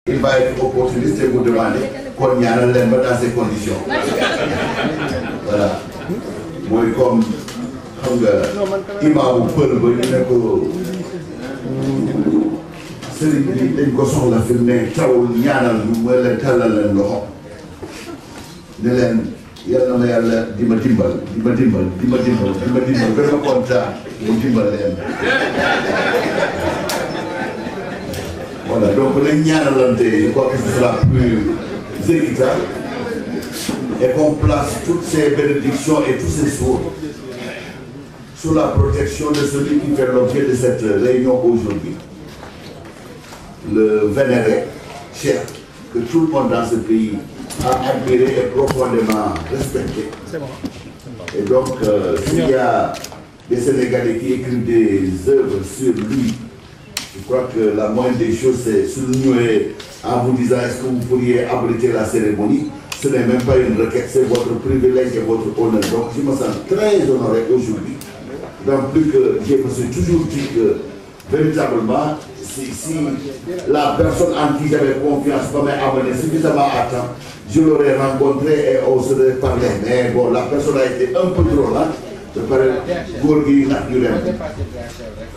Il va être opportuniste et vous demander qu'on y a dans ces conditions. Voilà. Moi, comme imam pël ba ñu ne ko sëriñ bi dañ ko soxla fi mu ne tawul ñaanal ñu mooy leen tàllal leen loxo ne leen yal na ma yàlla di ma dimbal ba ma kontaan mu dimbal leen. Voilà, donc nañ ñaanalante, je crois que ce sera plus équitable et qu'on place toutes ces bénédictions et tous ces soins sous la protection de celui qui fait l'objet de cette réunion aujourd'hui. Le vénéré chef que tout le monde dans ce pays a admiré et profondément respecté. Et donc, s'il y a des Sénégalais qui écrivent des œuvres sur lui, je crois que la moindre des choses, c'est souligner en vous disant est-ce que vous pourriez abriter la cérémonie. Ce n'est même pas une requête, c'est votre privilège et votre honneur. Donc je me sens très honoré aujourd'hui. Donc plus que je me suis toujours dit que véritablement, si la personne en qui j'avais confiance m'avait amené suffisamment à temps, je l'aurais rencontré et on serait parlé. Mais bon, la personne a été un peu trop lente. Je parlais Gorgui naturel.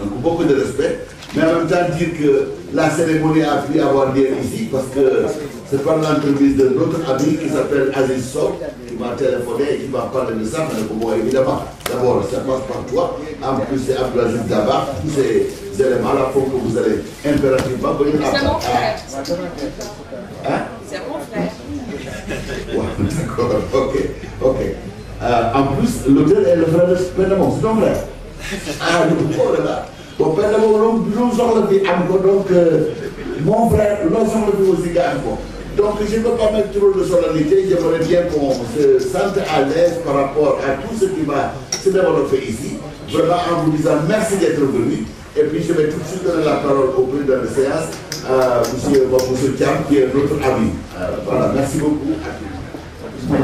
Donc beaucoup de respect. Mais en même temps dire que la cérémonie a pu avoir lieu ici parce que c'est par l'entremise de notre ami qui s'appelle Aziz Sow qui m'a téléphoné et qui m'a parlé de ça. Mais bon, évidemment, d'abord ça passe par toi. En plus c'est Abdelaziz Dabar. Tous ces éléments-là font que vous allez impérativement venir à... C'est mon frère. Hein? C'est mon frère. Ouais, d'accord, ok. En plus, l'auteur est le frère de Pénamon, c'est ton frère. Ah, oh là là. Bon, Pénamon, nous sommes le donc mon frère, nous sommes le aussi encore. Donc, je ne peux pas mettre trop de solennité, j'aimerais bien qu'on se sente à l'aise par rapport à tout ce qui va se développer ici. Vraiment, en vous disant merci d'être venu. Et puis, je vais tout de suite donner la parole au président de séance, à M. Thiam, qui est notre ami. Voilà, merci beaucoup à tous.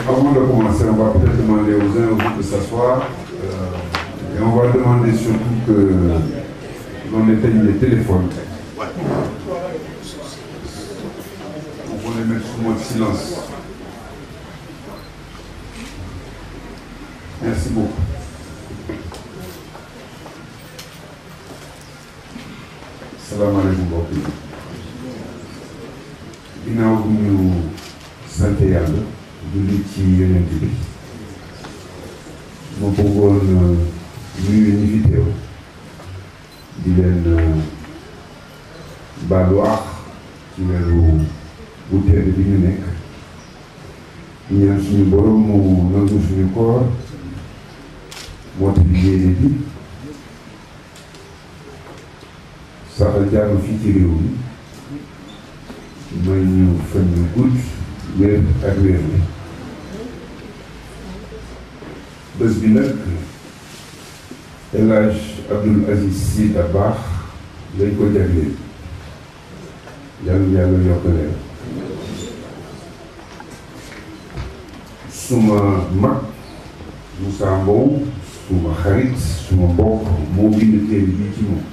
Avant de commencer, on va peut-être demander aux uns et aux autres de s'asseoir et on va demander surtout que l'on éteigne les téléphones. On va les mettre sous mode silence. Merci beaucoup. Salam alaikum mbokk yi. Ginnaaw bu ñu sant Yàlla julli ci Yonent bi ma bëggoon nuyu ñi fi teew di leen baalu àq ci weeru bu tedd bi ñu nekk ñaan suñu borom mu nangu suñu koor moo tax yéene bi saxal jàmm fii ci réew mi mooy ñu fan ñu gudd wér ak wér mi bés bi nag El Hadj Abdoul Aziz Sy Dabakh lañ ko jagleel yàlla yokk leen suma mag Moussa Mbow suma xarit suma mbokk moo bind téere bi ci moom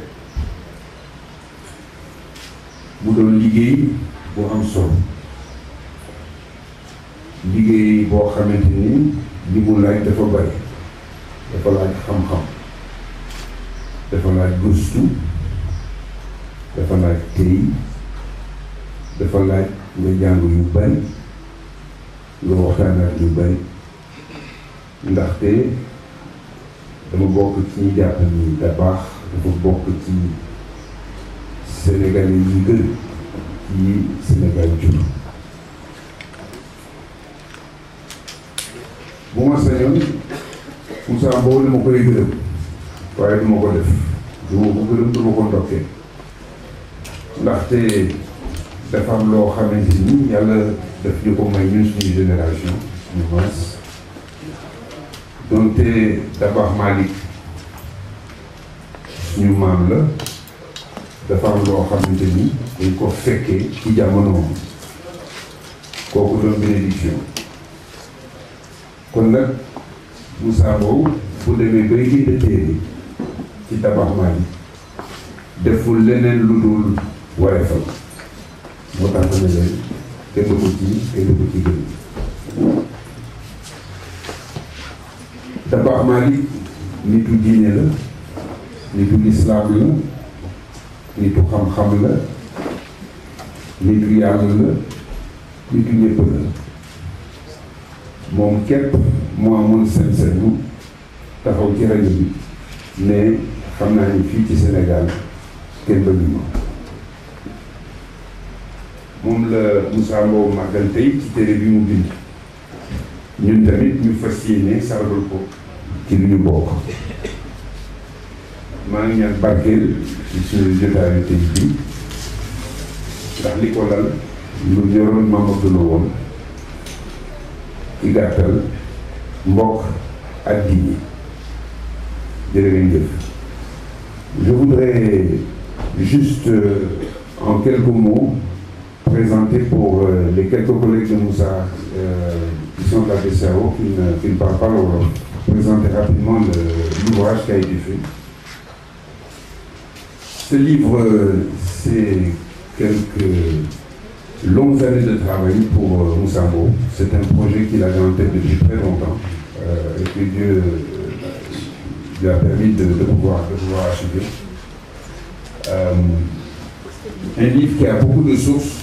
mu doon liggéey bu am solo liggéey boo xamante ni li mu laaj dafa bari dafa laaj xam-xam dafa laaj gëstu dafa laaj tey dafa laaj nga jàng yu bari nga waxtaan ak yu bari ndaxte dama bokk ci ñi jàpp ni Dabakh dafa bokk ci Sénégalais yi gën yi Sénégal jur bu ma sañoon Moussa Mbow dama koy gërëm waaye duma ko def duma ko gërëm duma ko ndokkee ndaxte dafa am loo xamante ni yàlla daf ñu ko may ñun suñu génération ñu mas donte Dabakh Malick suñu maam la dafa am loo xamante ni dañ ko fekkee ci jamono kooku doon bénédiction kon nag Moussa Mbow bu demee bay bind téere ci tabax Mali deful leneen lu dul woyofal moo tax ma ne leen kenn ko ci gën tabax Mali nitu diine la nitu lislaam la nitu xam-xam la nitu yàlla la nitu ñëpp la moom képp moo amoon sañ-sañu taxaw ci rajo bi ne xam naa ni fii ci Sénégal kenn bëgg ma moom la Moussa Mbow màggal tey ci téere bi mu bind ñun tamit ñu fas yéene sargal ko ci li ñu bokk maa ngi ñaan barkeel ci suñu jotaayu tey bi ndax li ko lal lu ñoroon Mamadou la woon ci gàttal mbokk ak diine jërë ngeen jëf. Je voudrais juste en quelques mots présenter pour les quelques collègues de Moussa qui sont de la BCEAO qui ne parlent pas le wolof, présenter rapidement l'ouvrage qui a été fait. Ce livre, c'est quelques longues années de travail pour Moussa Mbow. C'est un projet qu'il avait en tête depuis très longtemps et que Dieu lui a permis de pouvoir achever. Un livre qui a beaucoup de sources,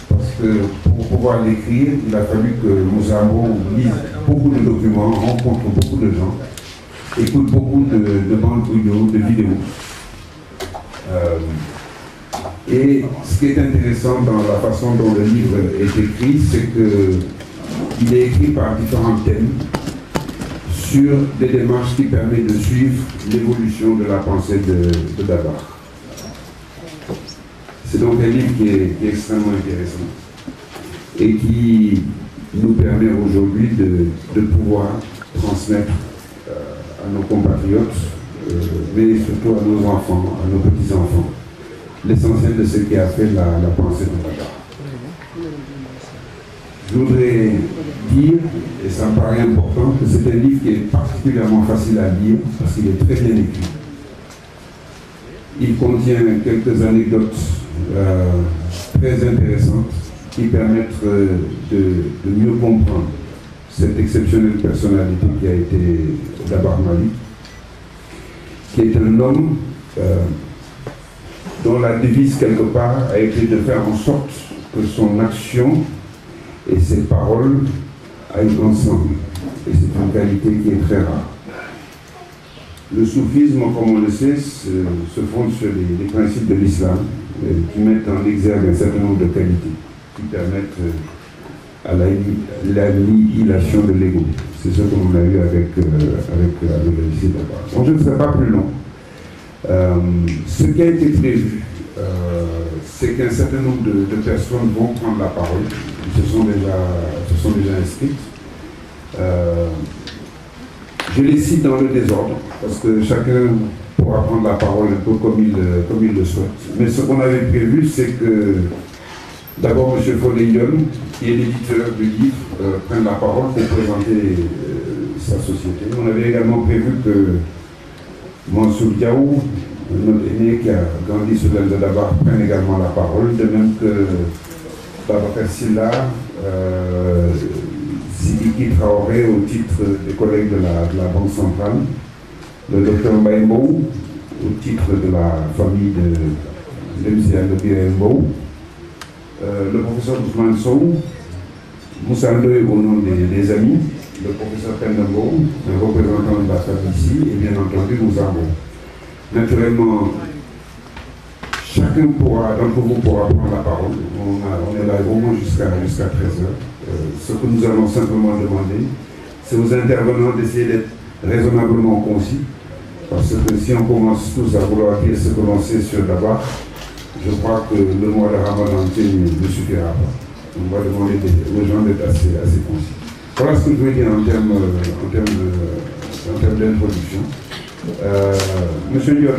parce que pour pouvoir l'écrire, il a fallu que Moussa Mbow lise beaucoup de documents, rencontre beaucoup de gens, écoute beaucoup de bandes audio, de vidéos. Et ce qui est intéressant dans la façon dont le livre est écrit, c'est qu'il est écrit par différents thèmes sur des démarches qui permettent de suivre l'évolution de la pensée de Dabar. C'est donc un livre qui est extrêmement intéressant et qui nous permet aujourd'hui de pouvoir transmettre à nos compatriotes, mais surtout à nos enfants, à nos petits-enfants, l'essentiel de ce qui a fait la pensée de Dabar. Je voudrais dire, et ça me paraît important, que c'est un livre qui est particulièrement facile à lire parce qu'il est très bien écrit. Il contient quelques anecdotes très intéressantes qui permettent de mieux comprendre cette exceptionnelle personnalité qui a été Dabar Malik, qui est un homme dont la devise quelque part a été de faire en sorte que son action et ses paroles aillent ensemble. Et c'est une qualité qui est très rare. Le soufisme, comme on le sait, se fonde sur les principes de l'islam qui mettent en exergue un certain nombre de qualités qui permettent à l'annihilation de l'ego. C'est ce qu'on a eu avec le lycée Dabar. Bon, je ne serai pas plus long. Ce qui a été prévu, c'est qu'un certain nombre de personnes vont prendre la parole. Ils se sont déjà inscrites. Je les cite dans le désordre, parce que chacun pourra prendre la parole un peu comme il le souhaite. Mais ce qu'on avait prévu, c'est que d'abord M. Fodeyon, qui est l'éditeur du livre, prenne la parole pour présenter sa société. On avait également prévu que Mansour Diaw, notre aîné qui a grandi sous l'aile de Dabar, prenne également la parole, de même que Babacar Sylla, Sidiki Traoré au titre des collègues de la Banque centrale, le docteur Mbaye Mbow au titre de la famille de l'MCA de Biré Mbow, le professeur Ousmane Sow, Moussa Ndoye au nom des amis, le professeur Penda Mbow, un représentant de la famille ici, et bien entendu Moussa Mbow. Naturellement, chacun d'entre vous pourra prendre la parole. On est là au moins jusqu'à 13h. Ce que nous allons simplement demander, c'est aux intervenants d'essayer d'être raisonnablement concis, parce que si on commence tous à vouloir dire ce que l'on sait sur Dabar, je crois que le mois de Ramadan ne suffira pas. On va demander aux gens d'être assez concis. Voilà ce que je veux dire en termes d'introduction. Monsieur Lyon.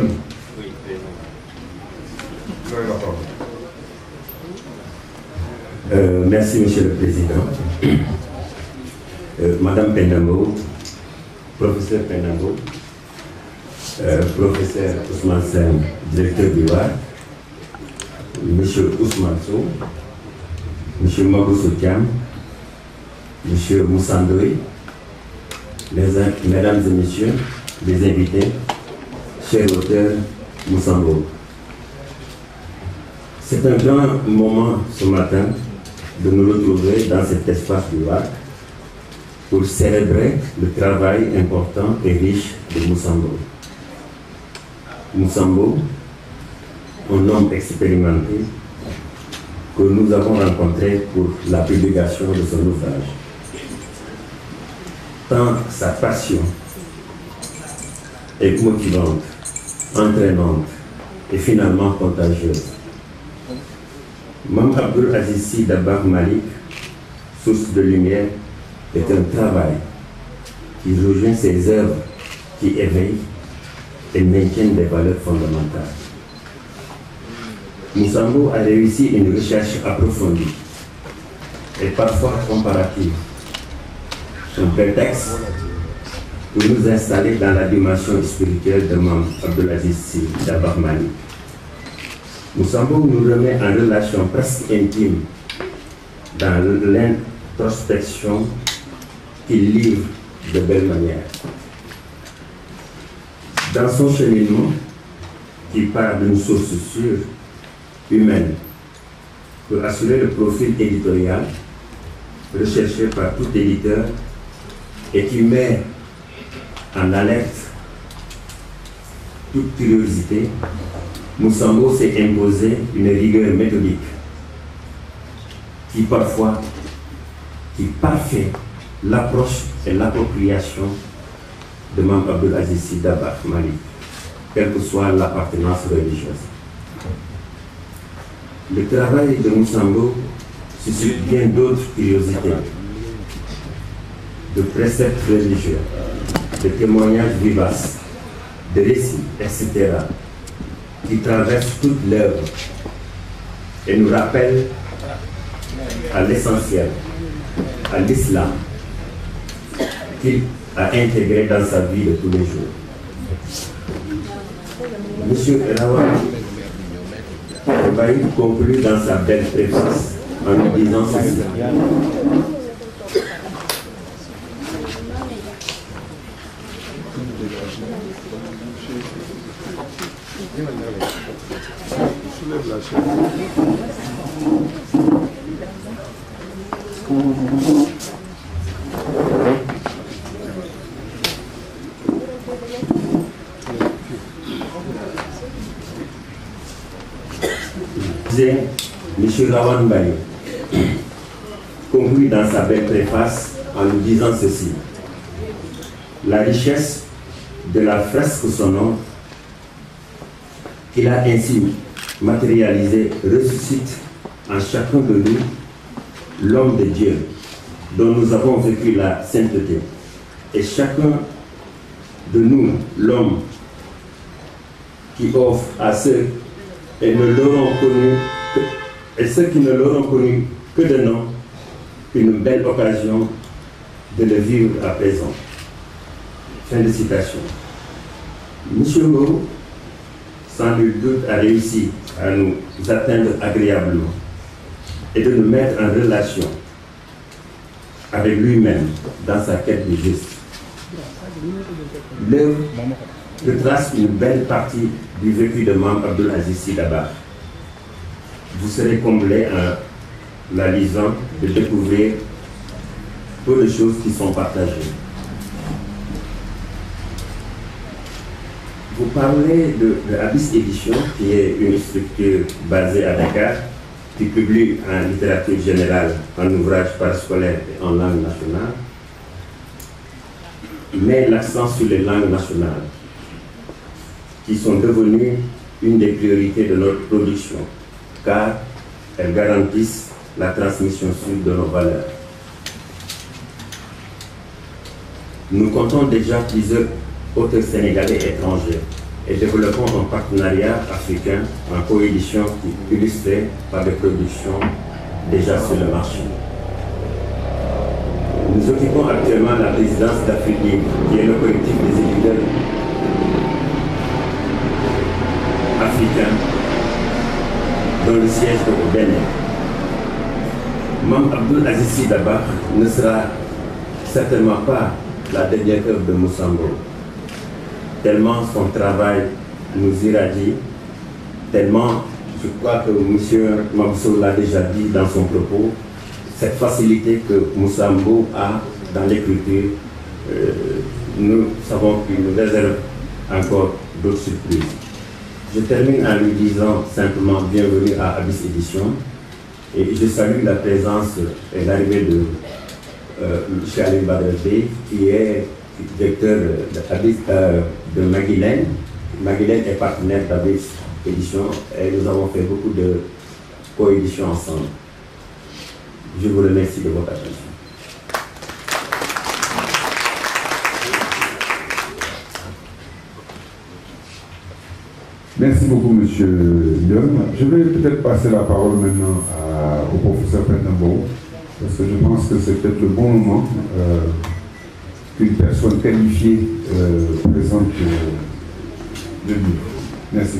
Merci, Monsieur le Président. Madame Penambo, professeur Penambo, professeur Ousmane Sen, directeur du WAC, Monsieur Ousmane Sow, Monsieur Mago Soutiam, Monsieur Moussandoui, Mesdames et Messieurs, les invités, chers auteurs Moussambo. C'est un grand moment ce matin de nous retrouver dans cet espace du WAC pour célébrer le travail important et riche de Moussambo. Moussambo, un homme expérimenté que nous avons rencontré pour la publication de son ouvrage. Tant sa passion est motivante, entraînante et finalement contagieuse. Mame Abdoul Aziz Sy Dabakh Malick, source de lumière, est un travail qui rejoint ses œuvres qui éveillent et maintiennent des valeurs fondamentales. Moussambo a réussi une recherche approfondie et parfois comparative. Son prétexte pour nous installer dans la dimension spirituelle de Mame Abdoul Aziz Sy Dabakh Malick. Moussambo nous remet en relation presque intime dans l'introspection qu'il livre de belle manière. Dans son cheminement, qui part d'une source sûre, humaine, pour assurer le profil éditorial recherché par tout éditeur et qui met en alerte toute curiosité, Moussambo s'est imposé une rigueur méthodique qui parfait l'approche et l'appropriation de Mame Abdoul Aziz Sy Dabakh Malick, quelle que soit l'appartenance religieuse. Le travail de Moussambo suscite bien d'autres curiosités, de préceptes religieux, de témoignages vivaces, de récits, etc., qui traversent toute l'œuvre et nous rappellent à l'essentiel, à l'islam, qu'il a intégré dans sa vie de tous les jours. Monsieur Rawan conclut dans sa belle préface en nous disant ceci. Monsieur Rawan Baye conclut dans sa belle préface en nous disant ceci. La richesse de la fresque sonore qu'il a ainsi matérialisée ressuscite en chacun de nous l'homme de Dieu dont nous avons vécu la sainteté, et chacun de nous l'homme qui offre à ceux et ne l'auront connu et ceux qui ne l'auront connu que de nom une belle occasion de le vivre à présent. Fin de citation. Monsieur Moreau, sans nul doute, a réussi à nous atteindre agréablement et de nous mettre en relation avec lui-même dans sa quête du juste. L'œuvre retrace une belle partie du vécu de Mame Abdoul Aziz Sy Dabakh. Vous serez comblé en la lisant de découvrir peu de choses qui sont partagées. Vous parlez de Abyss Édition, qui est une structure basée à Dakar, qui publie en littérature générale, en ouvrage parascolaire et en langue nationale, met l'accent sur les langues nationales, qui sont devenues une des priorités de notre production, car elles garantissent la transmission sûre de nos valeurs. Nous comptons déjà plusieurs auteurs sénégalais et étrangers et développons un partenariat africain en coédition illustré par des productions déjà sur le marché. Nous occupons actuellement la présidence d'Afrique Libre, qui est le collectif des étudiants africains, dont le siège est au Bénin. Mme Abdoul Aziz Sy Dabakh ne sera certainement pas la dernière œuvre de Moussa Mbow, tellement son travail nous irradie, tellement, je crois que M. Mamsou l'a déjà dit dans son propos, cette facilité que Moussa Mbow a dans l'écriture, nous savons qu'il nous réserve encore d'autres surprises. Je termine en lui disant simplement bienvenue à Abyss Éditions et je salue la présence et l'arrivée de M. Ali Badré, qui est directeur de Maguilène. Maguilène est partenaire d'Abyss Éditions et nous avons fait beaucoup de coéditions ensemble. Je vous remercie de votre attention. Merci beaucoup, M. Dion. Je vais peut-être passer la parole maintenant au professeur Penambo, parce que je pense que c'est peut-être le bon moment qu'une personne qualifiée présente le livre. Merci.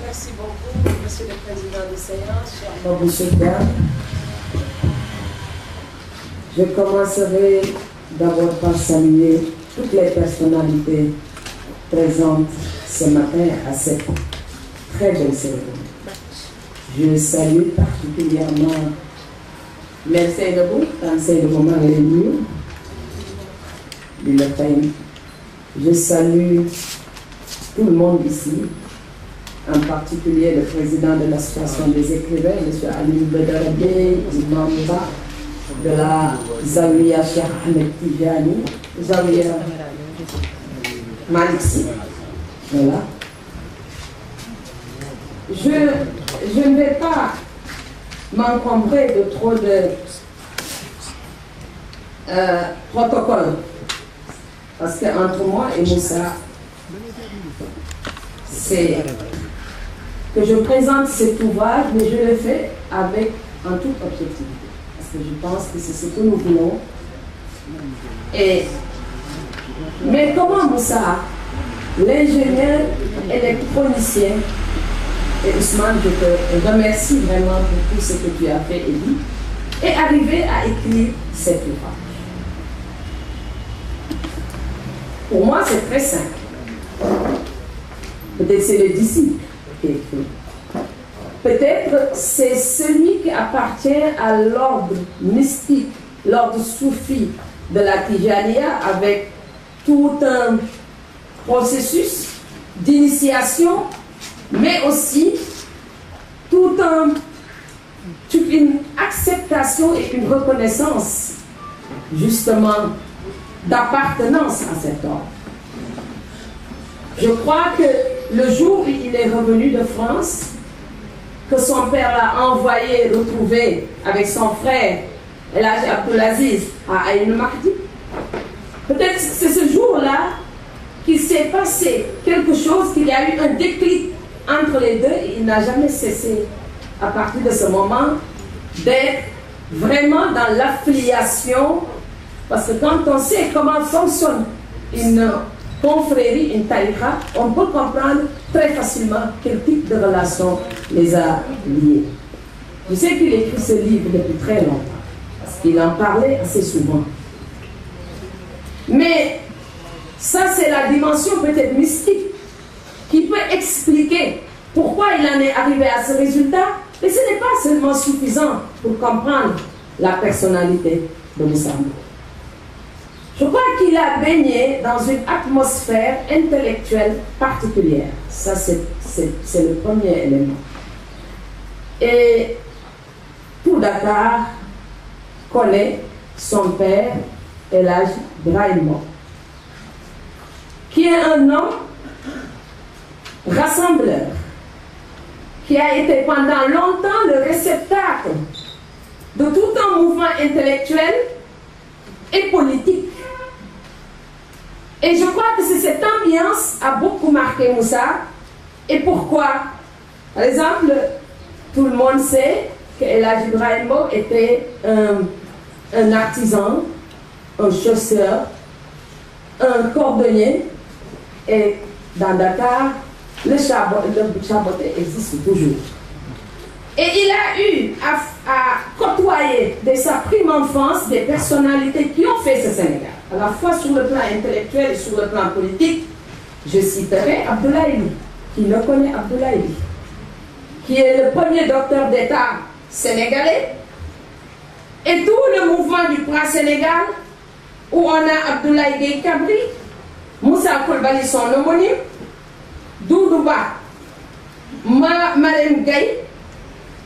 Merci beaucoup, Monsieur le Président de séance, cher Bobo Soka. Je commencerai d'abord par saluer toutes les personnalités présentes ce matin à cette très belle cérémonie. Je salue particulièrement Mère Seydou, Tante Seydou Marie-Lémieux, je salue tout le monde ici, en particulier le président de l'association des écrivains, M. Ali Bedarabé, membre de la Zawiya Cheikh Ahmed Tijani, Zawiya Maliksi. Voilà. Je ne vais pas m'encombrer de trop de protocoles, parce qu'entre moi et Moussa, c'est que je présente cet ouvrage, mais je le fais avec en toute objectivité, parce que je pense que c'est ce que nous voulons. Mais comment Moussa, l'ingénieur électronicien, et Ousmane, je te remercie vraiment pour tout ce que tu as fait et dit, est arrivé à écrire cet ouvrage. Pour moi, c'est très simple. Peut-être c'est le disciple qui écrit. Peut-être c'est celui qui appartient à l'ordre mystique, l'ordre soufi de la Tijaniya, avec tout un processus d'initiation, mais aussi toute une acceptation et une reconnaissance justement d'appartenance à cet ordre. Je crois que le jour où il est revenu de France, que son père l'a envoyé retrouver avec son frère El Hadj Abdelaziz à Aïn Mahdi, peut-être c'est ce jour-là qu'il s'est passé quelque chose, qu'il y a eu un déclic entre les deux, et il n'a jamais cessé à partir de ce moment d'être vraiment dans l'affiliation, parce que quand on sait comment fonctionne une confrérie, une taïra, on peut comprendre très facilement quel type de relation les a liés. Je sais qu'il écrit ce livre depuis très longtemps, parce qu'il en parlait assez souvent. Mais ça, c'est la dimension peut-être mystique qui peut expliquer pourquoi il en est arrivé à ce résultat. Mais ce n'est pas seulement suffisant pour comprendre la personnalité de Moussa Mbow. Je crois qu'il a baigné dans une atmosphère intellectuelle particulière. Ça, c'est le premier élément. Et tout Dakar connaît son père, El Hadj Brahim, qui est un homme rassembleur, qui a été pendant longtemps le réceptacle de tout un mouvement intellectuel et politique. Et je crois que cette ambiance a beaucoup marqué Moussa. Et pourquoi? Par exemple, tout le monde sait que El Hadji Ibrahim Mbow était un artisan, un chausseur, un cordonnier, et dans Dakar, le chaboté existe toujours. Et il a eu à côtoyer dès sa prime enfance des personnalités qui ont fait ce Sénégal, à la fois sur le plan intellectuel et sur le plan politique. Je citerai Abdoulaye Ly. Qui ne connaît Abdoulaye Ly, qui est le premier docteur d'État sénégalais, et tout le mouvement du Plan Sénégal, où on a Abdoulaye Gueye Kabri, Moussa Coulibaly, son homonyme, Doudouba, Marème Gaye,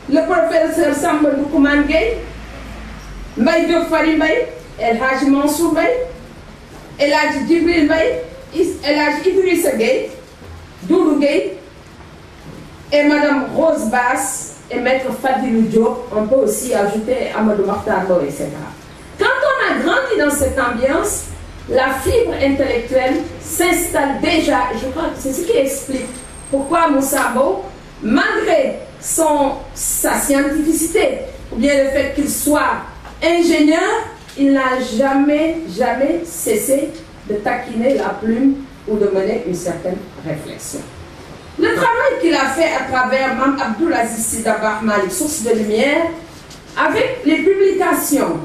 le professeur Samba Ndoukoumane Gaye, Mbaye Diop Fary Mbaye, El Hadji Mansour Mbaye, El Hadji Djibril Mbaye, El Hadji Idrissa Gueye, Doudou Gueye et Madame Rose Bass et Maître Fadilou Diop, on peut aussi ajouter Amadou Mahtar Mbow, etc. Quand on a grandi dans cette ambiance, la fibre intellectuelle s'installe déjà, et je crois que c'est ce qui explique pourquoi Moussa Mbow, malgré sa scientificité, ou bien le fait qu'il soit ingénieur, il n'a jamais cessé de taquiner la plume ou de mener une certaine réflexion. Le travail qu'il a fait à travers Mame Abdoul Aziz Sy Dabakh Malick, Source de lumière, avec les publications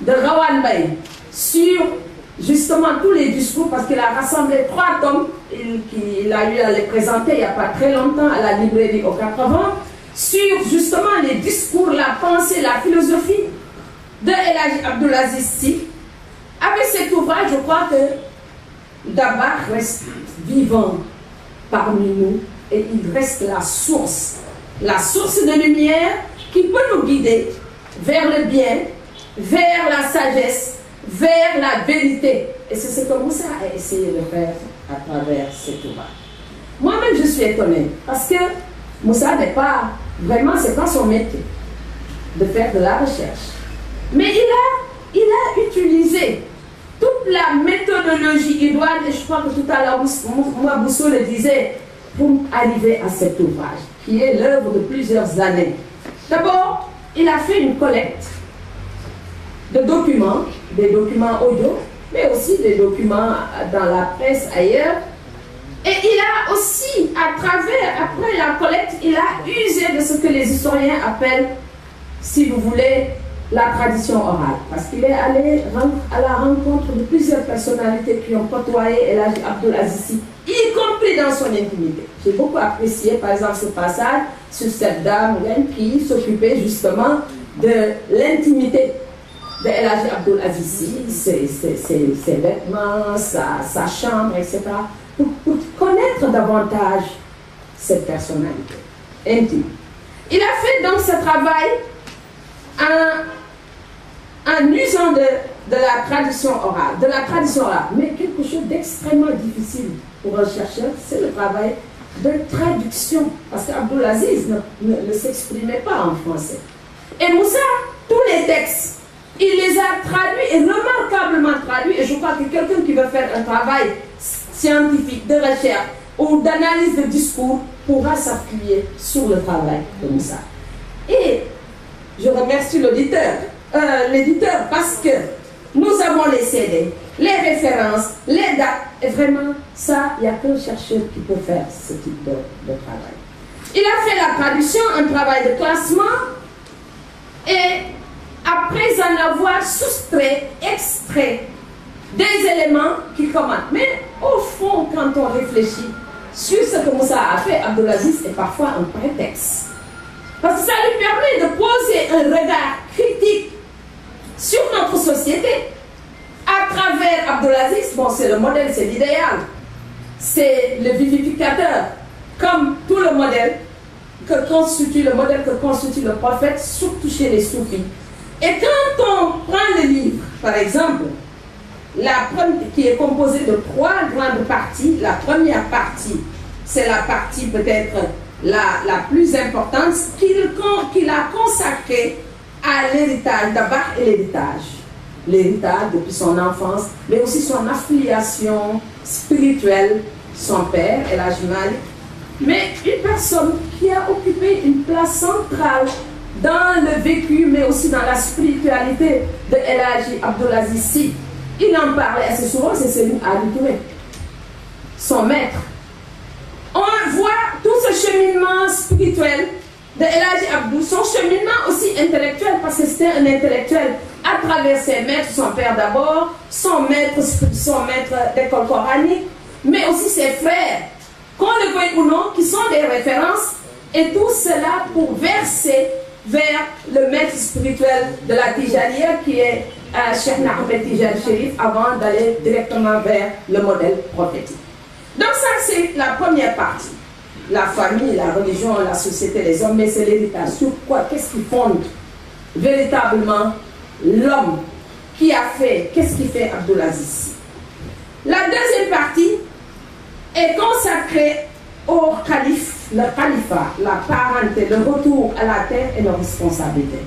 de Rawane Mbaye sur justement tous les discours, parce qu'il a rassemblé 3 tomes, il a eu à les présenter il n'y a pas très longtemps à la librairie au 80, sur justement les discours, la pensée, la philosophie de El Hadji Abdoul Aziz Sy. Avec cet ouvrage, je crois que Dabakh reste vivant parmi nous et il reste la source de lumière qui peut nous guider vers le bien, vers la sagesse, vers la vérité. Et c'est ce que Moussa a essayé de faire à travers cet ouvrage. Moi-même, je suis étonnée parce que Moussa n'est pas, vraiment, c'est pas son métier de faire de la recherche. Mais il a utilisé toute la méthodologie idoine, et je crois que tout à l'heure, Mouabousso le disait, pour arriver à cet ouvrage, qui est l'œuvre de plusieurs années. D'abord, il a fait une collecte de documents, des documents audio, mais aussi des documents dans la presse ailleurs. Et il a aussi, après la collecte, il a usé de ce que les historiens appellent, si vous voulez, la tradition orale, parce qu'il est allé à la rencontre de plusieurs personnalités qui ont côtoyé El Hadji Abdoul Aziz Sy, y compris dans son intimité. J'ai beaucoup apprécié par exemple ce passage sur cette dame qui s'occupait justement de l'intimité de El Hadji Abdoul Aziz Sy, ses vêtements, sa chambre, etc. Pour connaître davantage cette personnalité intime. Il a fait donc ce travail en usant de la tradition orale, mais quelque chose d'extrêmement difficile pour un chercheur, c'est le travail de traduction, parce qu'Abdoul Aziz ne s'exprimait pas en français. Et Moussa, tous les textes, il les a traduits, et remarquablement traduits, et je crois que quelqu'un qui veut faire un travail scientifique, de recherche, ou d'analyse de discours, pourra s'appuyer sur le travail de Moussa. Et je remercie l'éditeur parce que nous avons les CD, les références, les dates, et vraiment, ça, il n'y a qu'un chercheur qui peut faire ce type de travail. Il a fait la traduction, un travail de classement, et après en avoir extrait des éléments qui commandent. Mais au fond, quand on réfléchit sur ce que Moussa a fait, Abdoul Aziz est parfois un prétexte. Parce que ça lui permet de poser un regard critique sur notre société à travers Abdoul Aziz. Bon, c'est le modèle, c'est l'idéal, c'est le vivificateur, comme tout le modèle que constitue le prophète, surtout chez les soufis. Et quand on prend le livre, par exemple, qui est composé de 3 grandes parties, la première partie, c'est la partie peut-être la plus importante, qu'il a consacrée à l'héritage, Dabakh et l'héritage. L'héritage depuis son enfance, mais aussi son affiliation spirituelle, son père, El Hadji Malick, mais une personne qui a occupé une place centrale dans le vécu, mais aussi dans la spiritualité de El Hadji Abdoul Aziz Sy. Il en parlait assez souvent, c'est Serigne Ali Touré, son maître. On voit tout ce cheminement spirituel de El Hadji Abdou, son cheminement aussi intellectuel, parce que c'était un intellectuel à travers ses maîtres, son père d'abord, son maître d'école coranique, mais aussi ses frères, qu'on le veuille ou non, qui sont des références, et tout cela pour verser vers le maître spirituel de la Tijaniya, qui est Cheikh Ahmed Tidiane Chérif, avant d'aller directement vers le modèle prophétique. Donc ça, c'est la première partie. La famille, la religion, la société, les hommes, mais c'est l'héritage. Sur quoi? Qu'est-ce qui fonde véritablement l'homme qui a fait? Qu'est-ce qui fait Abdoul Aziz? La deuxième partie est consacrée au calife, le califat, la parenté, le retour à la terre et nos responsabilités.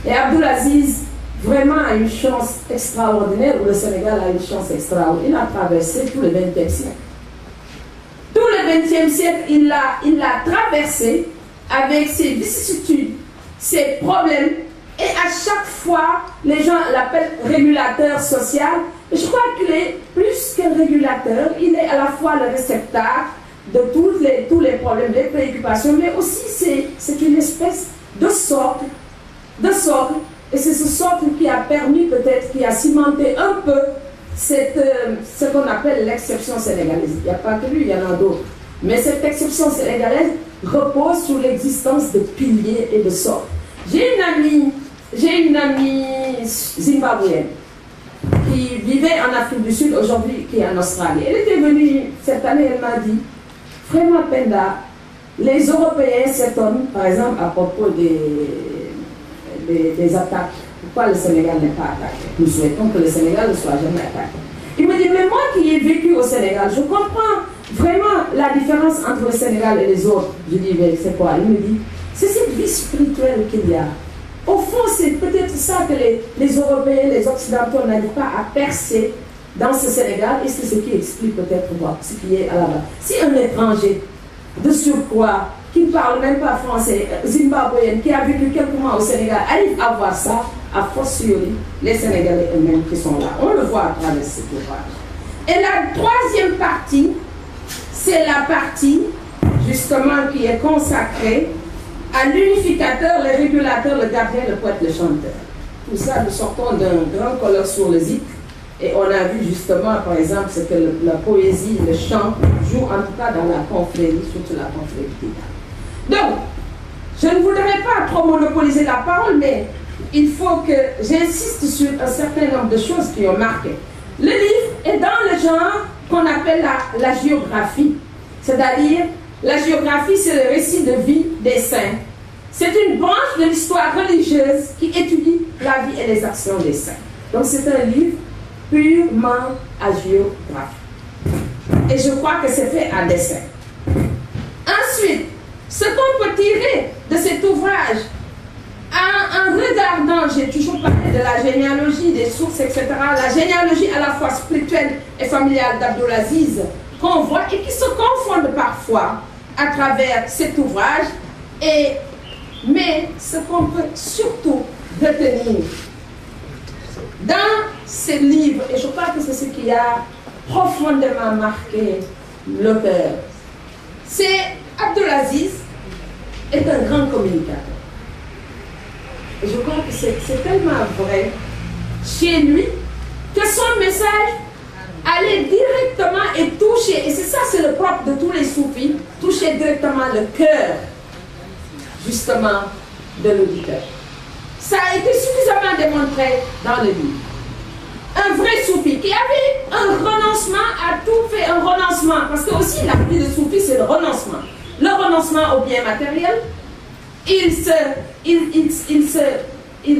Et Abdoul Aziz vraiment a une chance extraordinaire, ou le Sénégal a une chance extraordinaire. Il a traversé tout le XXe siècle. Tout le XXe siècle, il l'a traversé avec ses vicissitudes, ses problèmes, et à chaque fois, les gens l'appellent régulateur social. Et je crois qu'il est plus qu'un régulateur, il est à la fois le réceptacle de tous les problèmes, les préoccupations, mais aussi c'est une espèce de socle, et c'est ce socle qui a permis peut-être, qui a cimenté un peu ce qu'on appelle l'exception sénégalaise. Il n'y a pas que lui, il y en a d'autres. Mais cette exception sénégalaise repose sur l'existence de piliers et de socles. J'ai une amie zimbabwéenne qui vivait en Afrique du Sud, aujourd'hui qui est en Australie. Elle était venue cette année, elle m'a dit, vraiment Penda, les Européens s'étonnent, par exemple, à propos des attaques. Pourquoi le Sénégal n'est pas attaqué? Nous souhaitons que le Sénégal ne soit jamais attaqué. Il me dit, mais moi qui ai vécu au Sénégal, je comprends vraiment la différence entre le Sénégal et les autres. Je dis, mais c'est quoi? Il me dit, c'est cette vie spirituelle qu'il y a. Au fond, c'est peut-être ça que les Européens, les Occidentaux n'arrivent pas à percer dans ce Sénégal, et c'est ce qui explique peut-être ce qui est à la base. Si un étranger, de surcroît, qui ne parle même pas français, zimbabwéen, qui a vécu quelques mois au Sénégal, arrive à voir ça, à fortiori, les Sénégalais eux-mêmes qui sont là. On le voit à travers cet ouvrage. Et la troisième partie, c'est la partie, justement, qui est consacrée à l'unificateur, le régulateur, le gardien, le poète, le chanteur. Tout ça, nous sortons d'un grand colloque sur le zik, et on a vu justement, par exemple, ce que la poésie, le chant jouent en tout cas dans la confrérie, surtout la confrérie. Donc, je ne voudrais pas trop monopoliser la parole, mais il faut que j'insiste sur un certain nombre de choses qui ont marqué. Le livre est dans le genre qu'on appelle la géographie, c'est-à-dire la géographie, c'est le récit de vie des saints. C'est une branche de l'histoire religieuse qui étudie la vie et les actions des saints. Donc c'est un livre purement hagiographie. Et je crois que c'est fait à dessein. Ensuite, ce qu'on peut tirer de cet ouvrage, en regardant, j'ai toujours parlé de la généalogie, des sources, etc., la généalogie à la fois spirituelle et familiale d'Abdoul Aziz, qu'on voit et qui se confondent parfois à travers cet ouvrage, mais ce qu'on peut surtout retenir dans ces livres, et je crois que c'est ce qui a profondément marqué l'auteur, c'est Abdoul Aziz est un grand communicateur. Et je crois que c'est tellement vrai chez lui que son message allait directement et toucher, et c'est ça, c'est le propre de tous les soufis, toucher directement le cœur, justement, de l'auditeur. Ça a été suffisamment démontré dans le livre. Un vrai soufi qui avait un renoncement à tout fait, un renoncement, parce que aussi la vie de soufi, c'est le renoncement. Le renoncement au bien matériel, il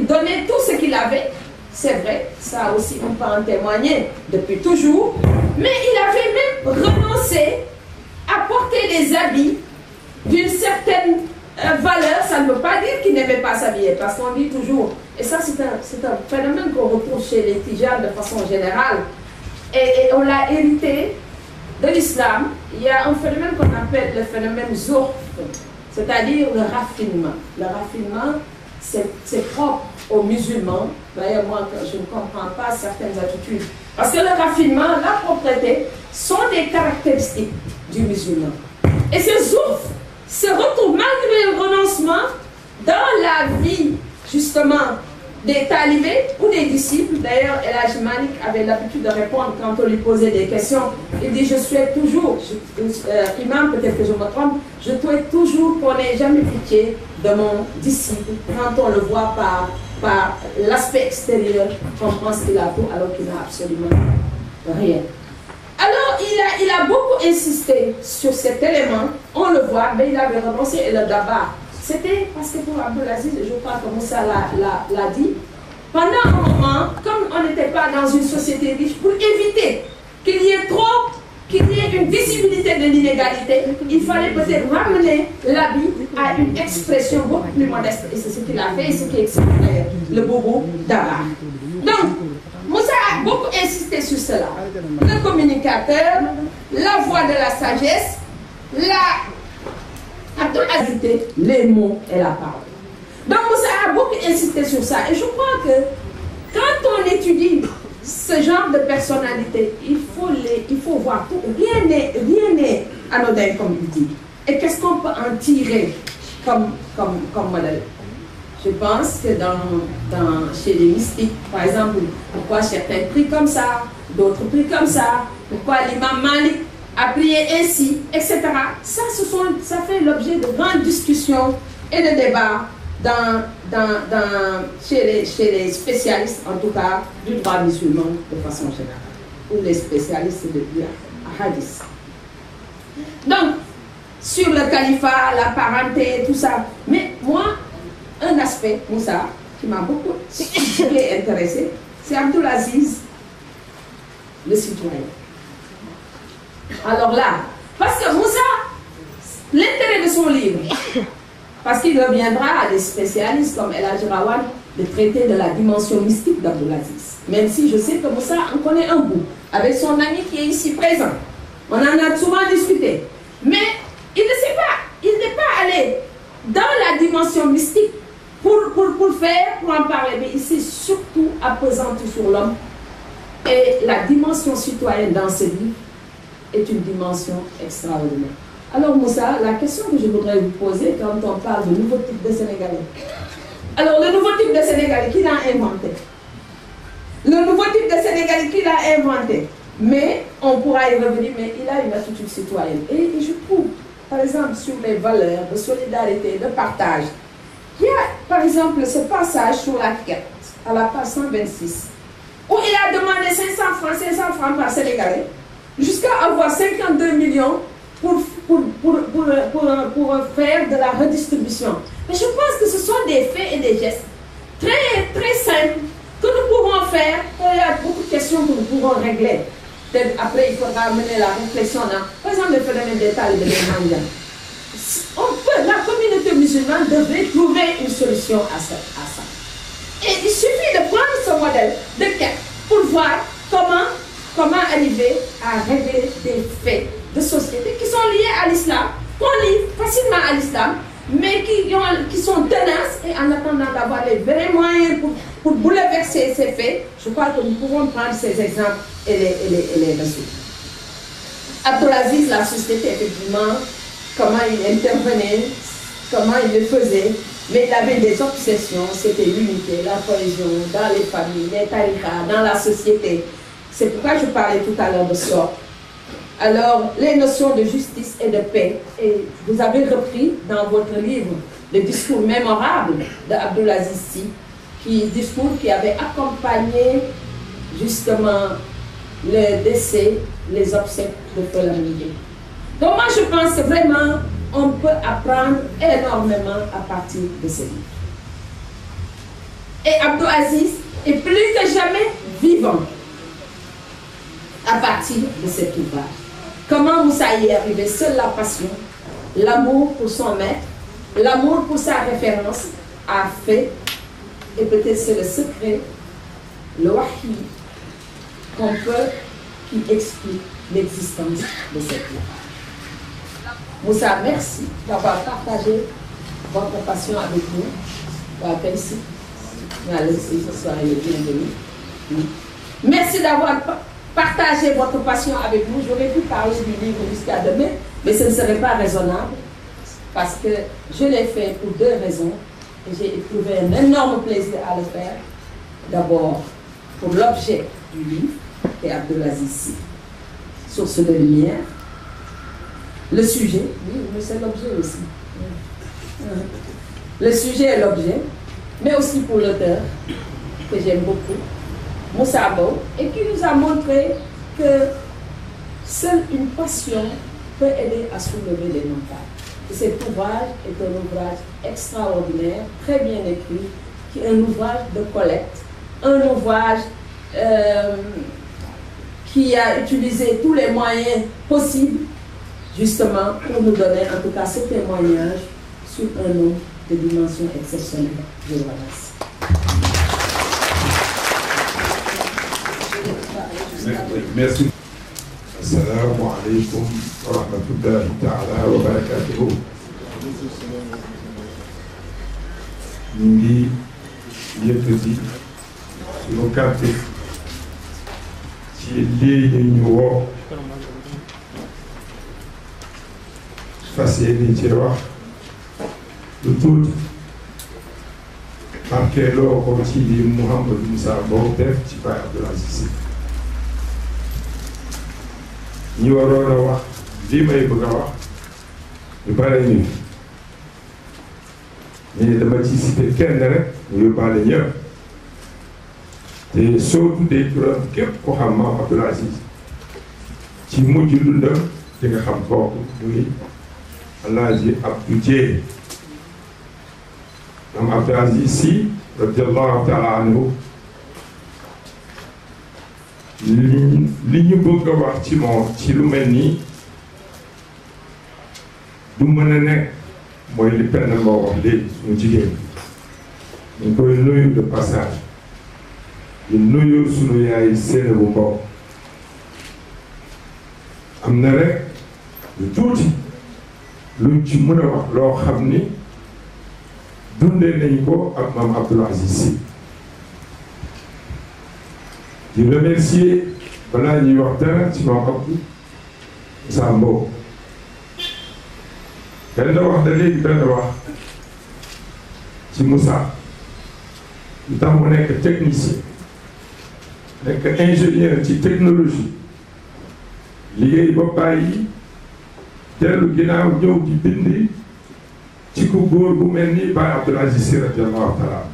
donnait tout ce qu'il avait. C'est vrai, ça aussi on peut en témoigner depuis toujours, mais il avait même renoncé à porter des habits d'une certaine valeur. Ça ne veut pas dire qu'il n'aimait pas s'habiller, parce qu'on dit toujours, et ça c'est un phénomène qu'on retrouve chez les Tijanes de façon générale, et on l'a hérité de l'islam. Il y a un phénomène qu'on appelle le phénomène zourf, c'est-à-dire le raffinement. Le raffinement c'est propre aux musulmans. D'ailleurs, moi, je ne comprends pas certaines attitudes. Parce que le raffinement, la propreté sont des caractéristiques du musulman. Et ce zouf se retrouve malgré le renoncement dans la vie, justement, des talibés ou des disciples. D'ailleurs, El Hadj Malik avait l'habitude de répondre quand on lui posait des questions. Il dit, je souhaite toujours, imam, peut-être que je me trompe, je souhaite toujours qu'on n'ait jamais pitié de mon disciple quand on le voit par l'aspect extérieur, qu'on pense qu'il a tout alors qu'il n'a absolument rien. Alors, il a beaucoup insisté sur cet élément, on le voit, mais il avait renoncé et le dabar. C'était parce que pour Abdelaziz, je crois que Moussa l'a dit, pendant un moment, comme on n'était pas dans une société riche, pour éviter qu'il y ait une visibilité de l'inégalité, il fallait peut-être ramener l'habit à une expression beaucoup plus modeste. Et c'est ce qu'il a fait et ce qui explique le bobo d'Abar. Donc, Moussa a beaucoup insisté sur cela. Le communicateur, la voix de la sagesse, ajouter les mots et la parole. Donc Moussa a beaucoup insisté sur ça. Et je crois que quand on étudie ce genre de personnalité, il faut voir tout. Rien n'est anodin, comme il dit. Et qu'est-ce qu'on peut en tirer comme modèle? Je pense que chez les mystiques, par exemple, pourquoi certains prient comme ça, d'autres prient comme ça, pourquoi l'imam Malik a prié ainsi, etc. Ça fait l'objet de grandes discussions et de débats chez les spécialistes, en tout cas, du droit musulman de façon générale, ou les spécialistes de hadith. Donc, sur le califat, la parenté, tout ça. Mais moi, un aspect, Moussa, qui m'a beaucoup intéressé, c'est Abdelaziz, le citoyen. Alors là, parce que Moussa, l'intérêt de son livre, parce qu'il reviendra à des spécialistes comme El Hadj Rawane de traiter de la dimension mystique d'Abdelaziz. Même si je sais que Moussa en connaît un bout, avec son ami qui est ici présent. On en a souvent discuté. Mais il ne sait pas, il n'est pas allé dans la dimension mystique pour en parler. Mais il s'est surtout appesanti sur l'homme. Et la dimension citoyenne dans ce livre est une dimension extraordinaire. Alors Moussa, la question que je voudrais vous poser quand on parle de nouveau type de Sénégalais. Alors le nouveau type de Sénégalais, qui l'a inventé? Le nouveau type de Sénégalais, qui l'a inventé? Mais on pourra y revenir, mais il a une attitude citoyenne. Et je trouve, par exemple, sur les valeurs de solidarité, de partage, il y a par exemple ce passage sur la quête, à la page 126, où il a demandé 500 francs par Sénégalais, jusqu'à avoir 52 millions pour faire de la redistribution. Mais je pense que ce sont des faits et des gestes très, très simples que nous pouvons faire. Il y a beaucoup de questions que nous pouvons régler. Peut-être après, il faudra mener la réflexion. Par exemple, le phénomène d'État et de l'État. La communauté musulmane devrait trouver une solution à ça. Et il suffit de prendre ce modèle de quête pour voir comment arriver à régler des faits de société qui sont liés à l'islam, qu'on lit facilement à l'islam, mais qui sont tenaces et en attendant d'avoir les vrais moyens pour bouleverser ces faits, je crois que nous pouvons prendre ces exemples et les résoudre. Abdelaziz, la société, effectivement, comment il intervenait, comment il le faisait, mais il avait des obsessions, c'était l'unité, la cohésion dans les familles, les tariqas, dans la société. C'est pourquoi je parlais tout à l'heure de sort. Alors, les notions de justice et de paix, et vous avez repris dans votre livre le discours mémorable d'Abdelaziz Sy, discours qui avait accompagné justement le décès, les obsèques de Feu Lamine. Donc moi je pense que vraiment on peut apprendre énormément à partir de ce livre. Et Abdelaziz est plus que jamais vivant à partir de cet ouvrage. Comment Moussa y est arrivé? Seule la passion, l'amour pour son maître, l'amour pour sa référence a fait, et peut-être c'est le secret, le wahi, qui explique l'existence de cette ouvrage. Moussa, merci d'avoir partagé votre passion avec nous. Merci d'avoir partagé votre passion avec nous. J'aurais pu parler du livre jusqu'à demain, mais ce ne serait pas raisonnable parce que je l'ai fait pour deux raisons et j'ai éprouvé un énorme plaisir à le faire. D'abord, pour l'objet du livre, qui est Abdelaziz Sy, source de lumière. Le sujet, oui, mais c'est l'objet aussi. Le sujet est l'objet, mais aussi pour l'auteur, que j'aime beaucoup, Moussa Bow, et qui nous a montré que seule une passion peut aider à soulever les montagnes. Et cet ouvrage est un ouvrage extraordinaire, très bien écrit, qui est un ouvrage de collecte, un ouvrage qui a utilisé tous les moyens possibles, justement, pour nous donner en tout cas ce témoignage sur un homme de dimension exceptionnelle. Je vous remercie. Merci. Assalamu alaikum wa rahmatullahi ta'ala wa barakatuhu. Ñu ngi yëkkati suñu kàddu ci lii ñu woo fas yéene ci wax lu tuuti marqué loo ko ci li Mouhamadou Moussa Bow def ci Baye Abdelaziz Sy ñi waroon a wax lii may bëgg a wax ñu bare ñu mais dama ci cité kenn rek ñu yóbbaale ñëpp te soo tuddee turam képp ko xam Maam Abdelaziz ci mujj dundam di nga xam kooku muy Alaaji Abdou Dieye Maam Abdelaziz Sy radiyallahu taala anhu li ñu bëgg a wax ci moom ci lu mel nii du mën a nekk mooy li penn moo wax léegi suñu jigéen ñu koy nuyu de passage di nuyu suñu yaay séene bu Mbow am na rek lu tuuti luñ ci mën a wax loo xam ni dundee nañ ko ak Maam Abdelaziz Sy di remercier balaa ñuy wax dara ci Maam Abdou Moussa Mbow benn wax da léegi benn wax ci Moussa lu tax mu nekk technicien nekk ingénieur ci technologie liggéey ba bàyyi dellu ginnaaw ñëw di bindi ci ku góor bu mel ni Baye Abdelaziz Sy radiyallahu taala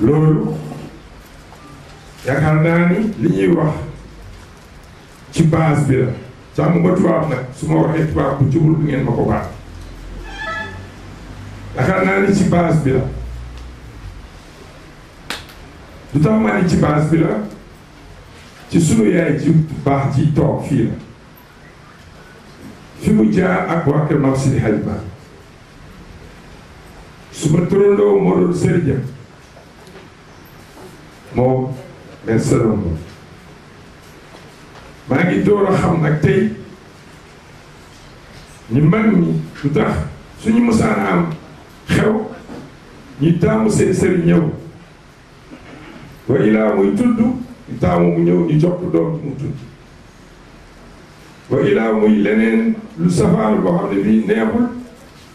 loolu yaakaar naa ni li ñuy wax ci base bi la jàmm ma tubaab nag su ma waxee tubaab bu jubul bu ngeen ma ko baal yaakaar naa ni ci base bi la lu tax ma ni ci base bi la ci sunu yaay ji baax ji toog fii la fi mu jaar ak waa kër Maam Seydi Hadji Malick su ma turandoo moo doon sëriñam moom benn sëriñ moom maa ngi door a xam nag tey ñu mag ñi lu tax suñu musaan am xew ñu taamu seen sëriñ ñëw wa ilaa muy tudd ñu taamu mu ñëw ñu jox ko doom mu tudd wa ilaa muy leneen lu safaan boo xam ne bii neexul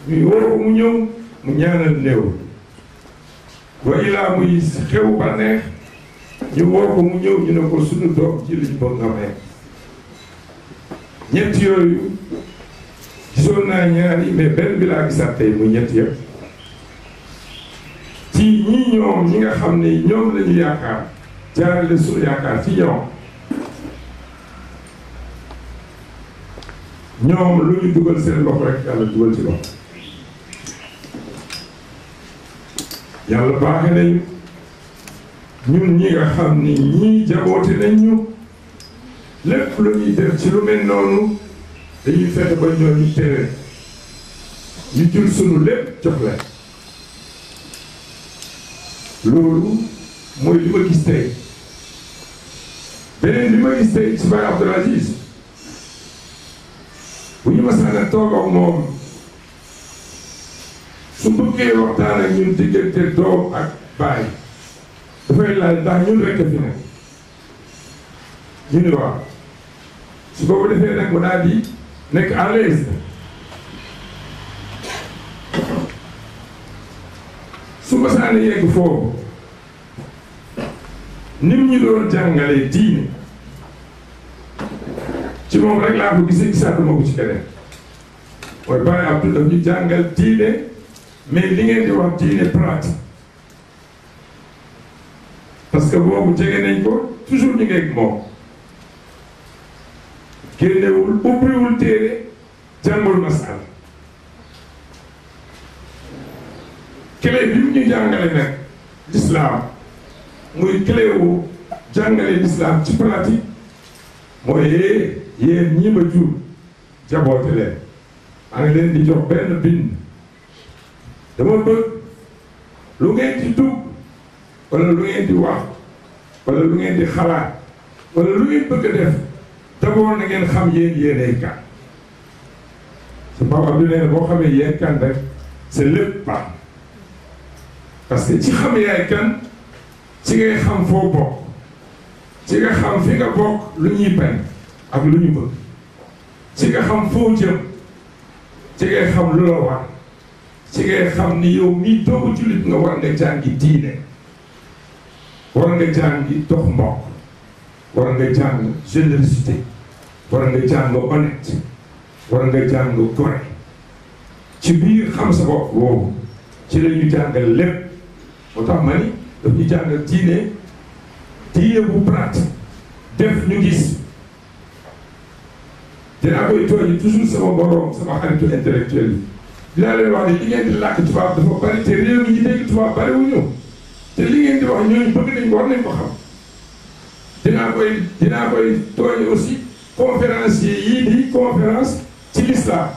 ñu woo ko mu ñëw mu ñaanal néew wa ilaa muy xew ba neex ñu woo ko mu ñëw ñu ne ko suñu doom ci liñ bëgg nga may ñett yooyu gisoon naa ñaari mais benn bi laa gisaat tey muy ñett yëpp ci ñii ñoom ñi nga xam ne ñoom lañu yaakaar jaarale suñu yaakaar ci ñoom lu ñu dugal seen loxo rek yàlla dugal ci loxo yàlla baaxe nañu ñun ñi nga xam ni ñii jaboote nañ ñu lépp lu ñuy def ci lu mel noonu dañuy fexe ba ñooñu tere ñu jël sunu lépp jox leen loolu mooy li ma gis tey beneen li ma gis tey ci Baye Abdelaziz bu ñu masaan a toog ak moom su bëggee waxtaan ak ñun diggante doom ak baay dafay laaj ndax ñun rek a fi nekk ñu ni waaw su ko defee nag mu daal di nekk à l'aise su ma saane yegg foofu nim ñu doon jàngalee diine ci moom rek laa ko gisee gisaatuma ko ci keneen mooy Baye Abdou daf ñu jàngal diine mais li ngeen di wax diine pratique parce que boobu jege nañ ko toujours ñu ngeeg moom génnewul ubbiwul téere jàngul masal clé bi mu ñu jàngale nag l'islam muy clé wu jàngale l'islam ci pratique mooy yéen ñi ma jur jaboote leen maa ngi leen di jox benn bind dama bëgg lu ngeen di dugg wala lu ngeen di wax wala lu ngeen di xalaat wala lu ngeen bëgg a def d'abord na ngeen xam yéenay kan su Papa Abdou nee na boo xamee yéen kan rek c'est lépp baax parce que ci xam yaay kan ci ngay xam foo bokk ci nga xam fi nga bokk lu ñuy bañ ak lu ñu bëgg ci nga xam foo jëm ci ngay xam lu la war ci ngay xam ni yow mii doomu jullit nga war nga jàngi diine war nga jàngi dox mbokk war nga jàng générosité war nga jàng honnête war nga jàng gore ci biir xam sa bopp boobu ci la ñu jàngal lépp moo tax ma ni daf ñu jàngal diine bu pratique def ñu gis dinaa koy tooñi toujours sama borom sama xaritu intellectuel yi dinaa leen wax ne li ngeen di làkk tubaab dafa bari te réew mi ñu dégg tubaab bari wu ñu te li ngeen di wax ñooñu bëgg nañ ko war nañ ko xam dinaa koy tooñi aussi conférencier yii di conférence ci l'islam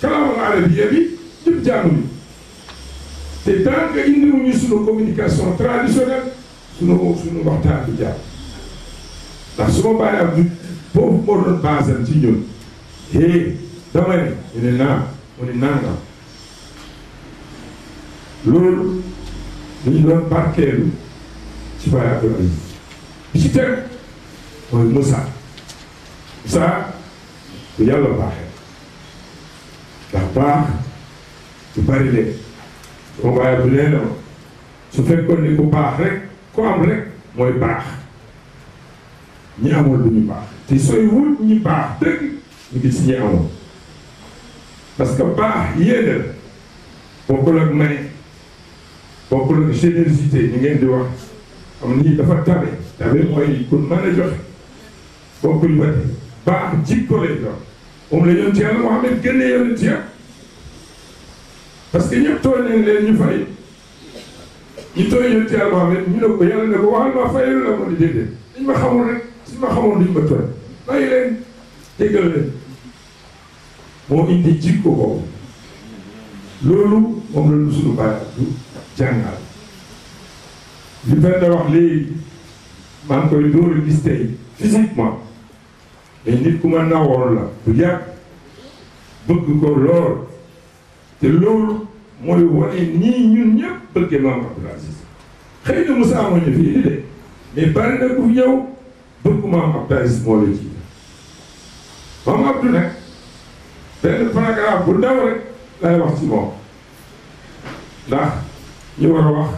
kalaamul arabiya bi ñëpp jànguñu te tant que indiwuñu suñu communication traditionnelle suñu waxtaan bi jàpp ndax su ma bàyyi am boobu moo doon basal ci ñun dama ne ñu ne mu ne nangam loolu dañu doon barkeelu ci Baye Abdou Aziz bi ci teg mooy Moussa bu yàlla baaxee ndax baax du bari de sama Baye Abdou nee na su fekkoon ni ku baax rek ku am rek mooy baax ñi amul du ñu baax te sooy wut ñi baax dëgg ñu ngi ci ñi amul parce que baax yéene la bokkul ak may bokkul ak générosité ñu ngeen di wax am nii dafa tabe mooy kun mën a joxe bokkul ba tey baax jikko lay doon moom la yonent Yàlla Muhammad génne yonent ya parce que ñëpp tooñ nañ leen ñu fay ñu tooñ yonent Yàlla Muhammad ñu ne ko yàlla ne ko waxal ma fayalu la ma di déedéet dañ ma xamul rek suñ ma xamoon duñ ma tooñ bàyyi leen déggal leen moo indi jikko boobu loolu moom la ñu suñu Baye Abdou jàngal li benn wax léegi maa ngi koy dóor a gis tey physiquement mais nit ku ma nawoon la bu yàgg bëgg ko lool te loolu mooy wane nii ñun ñëpp bëggee Maam Abdou Aziz xëy na Moussa moo ñu fi indi de mais bari na ku ñëw bëgg Maam Abdou Aziz moo la ji Maam Abdou nag benn paragraphe bu ndaw rek lay wax ci moom ndax ñu war a wax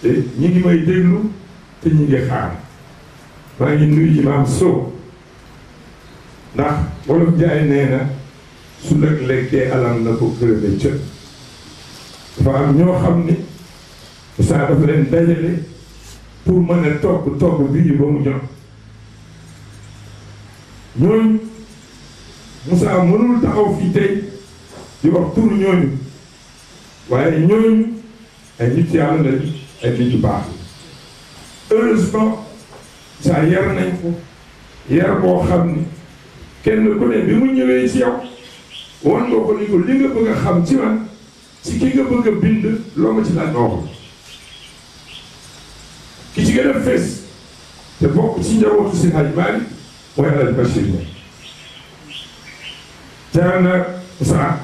te ñi ngi may déglu te ñi ngi xaar maa ngi nuyu Imam Sow ndax wolof jaay nee na su lëg lekkee alam na ko gërëme cët dafa am ñoo xam ni saa dafa leen dajale pour mën a togg bii ba mu ñor ñooñu Moussa mënul taxaw fii tey di wax tur ñooñu waaye ñooñu ay nit yàlla lañu ay nit yu baax heureusement saa yar nañ ko yar boo xam ni kenn ku ne bi mu ñëwee ci yow wan nga ko ni ko li nga bëgg a xam ci man ci ki nga bëgg a bind loo ma ci laaj ma wax ki ci gën a fees te bokk ci njabootu si Hadj Malick mooy El Hadj Bachir Niang jaar na Moussa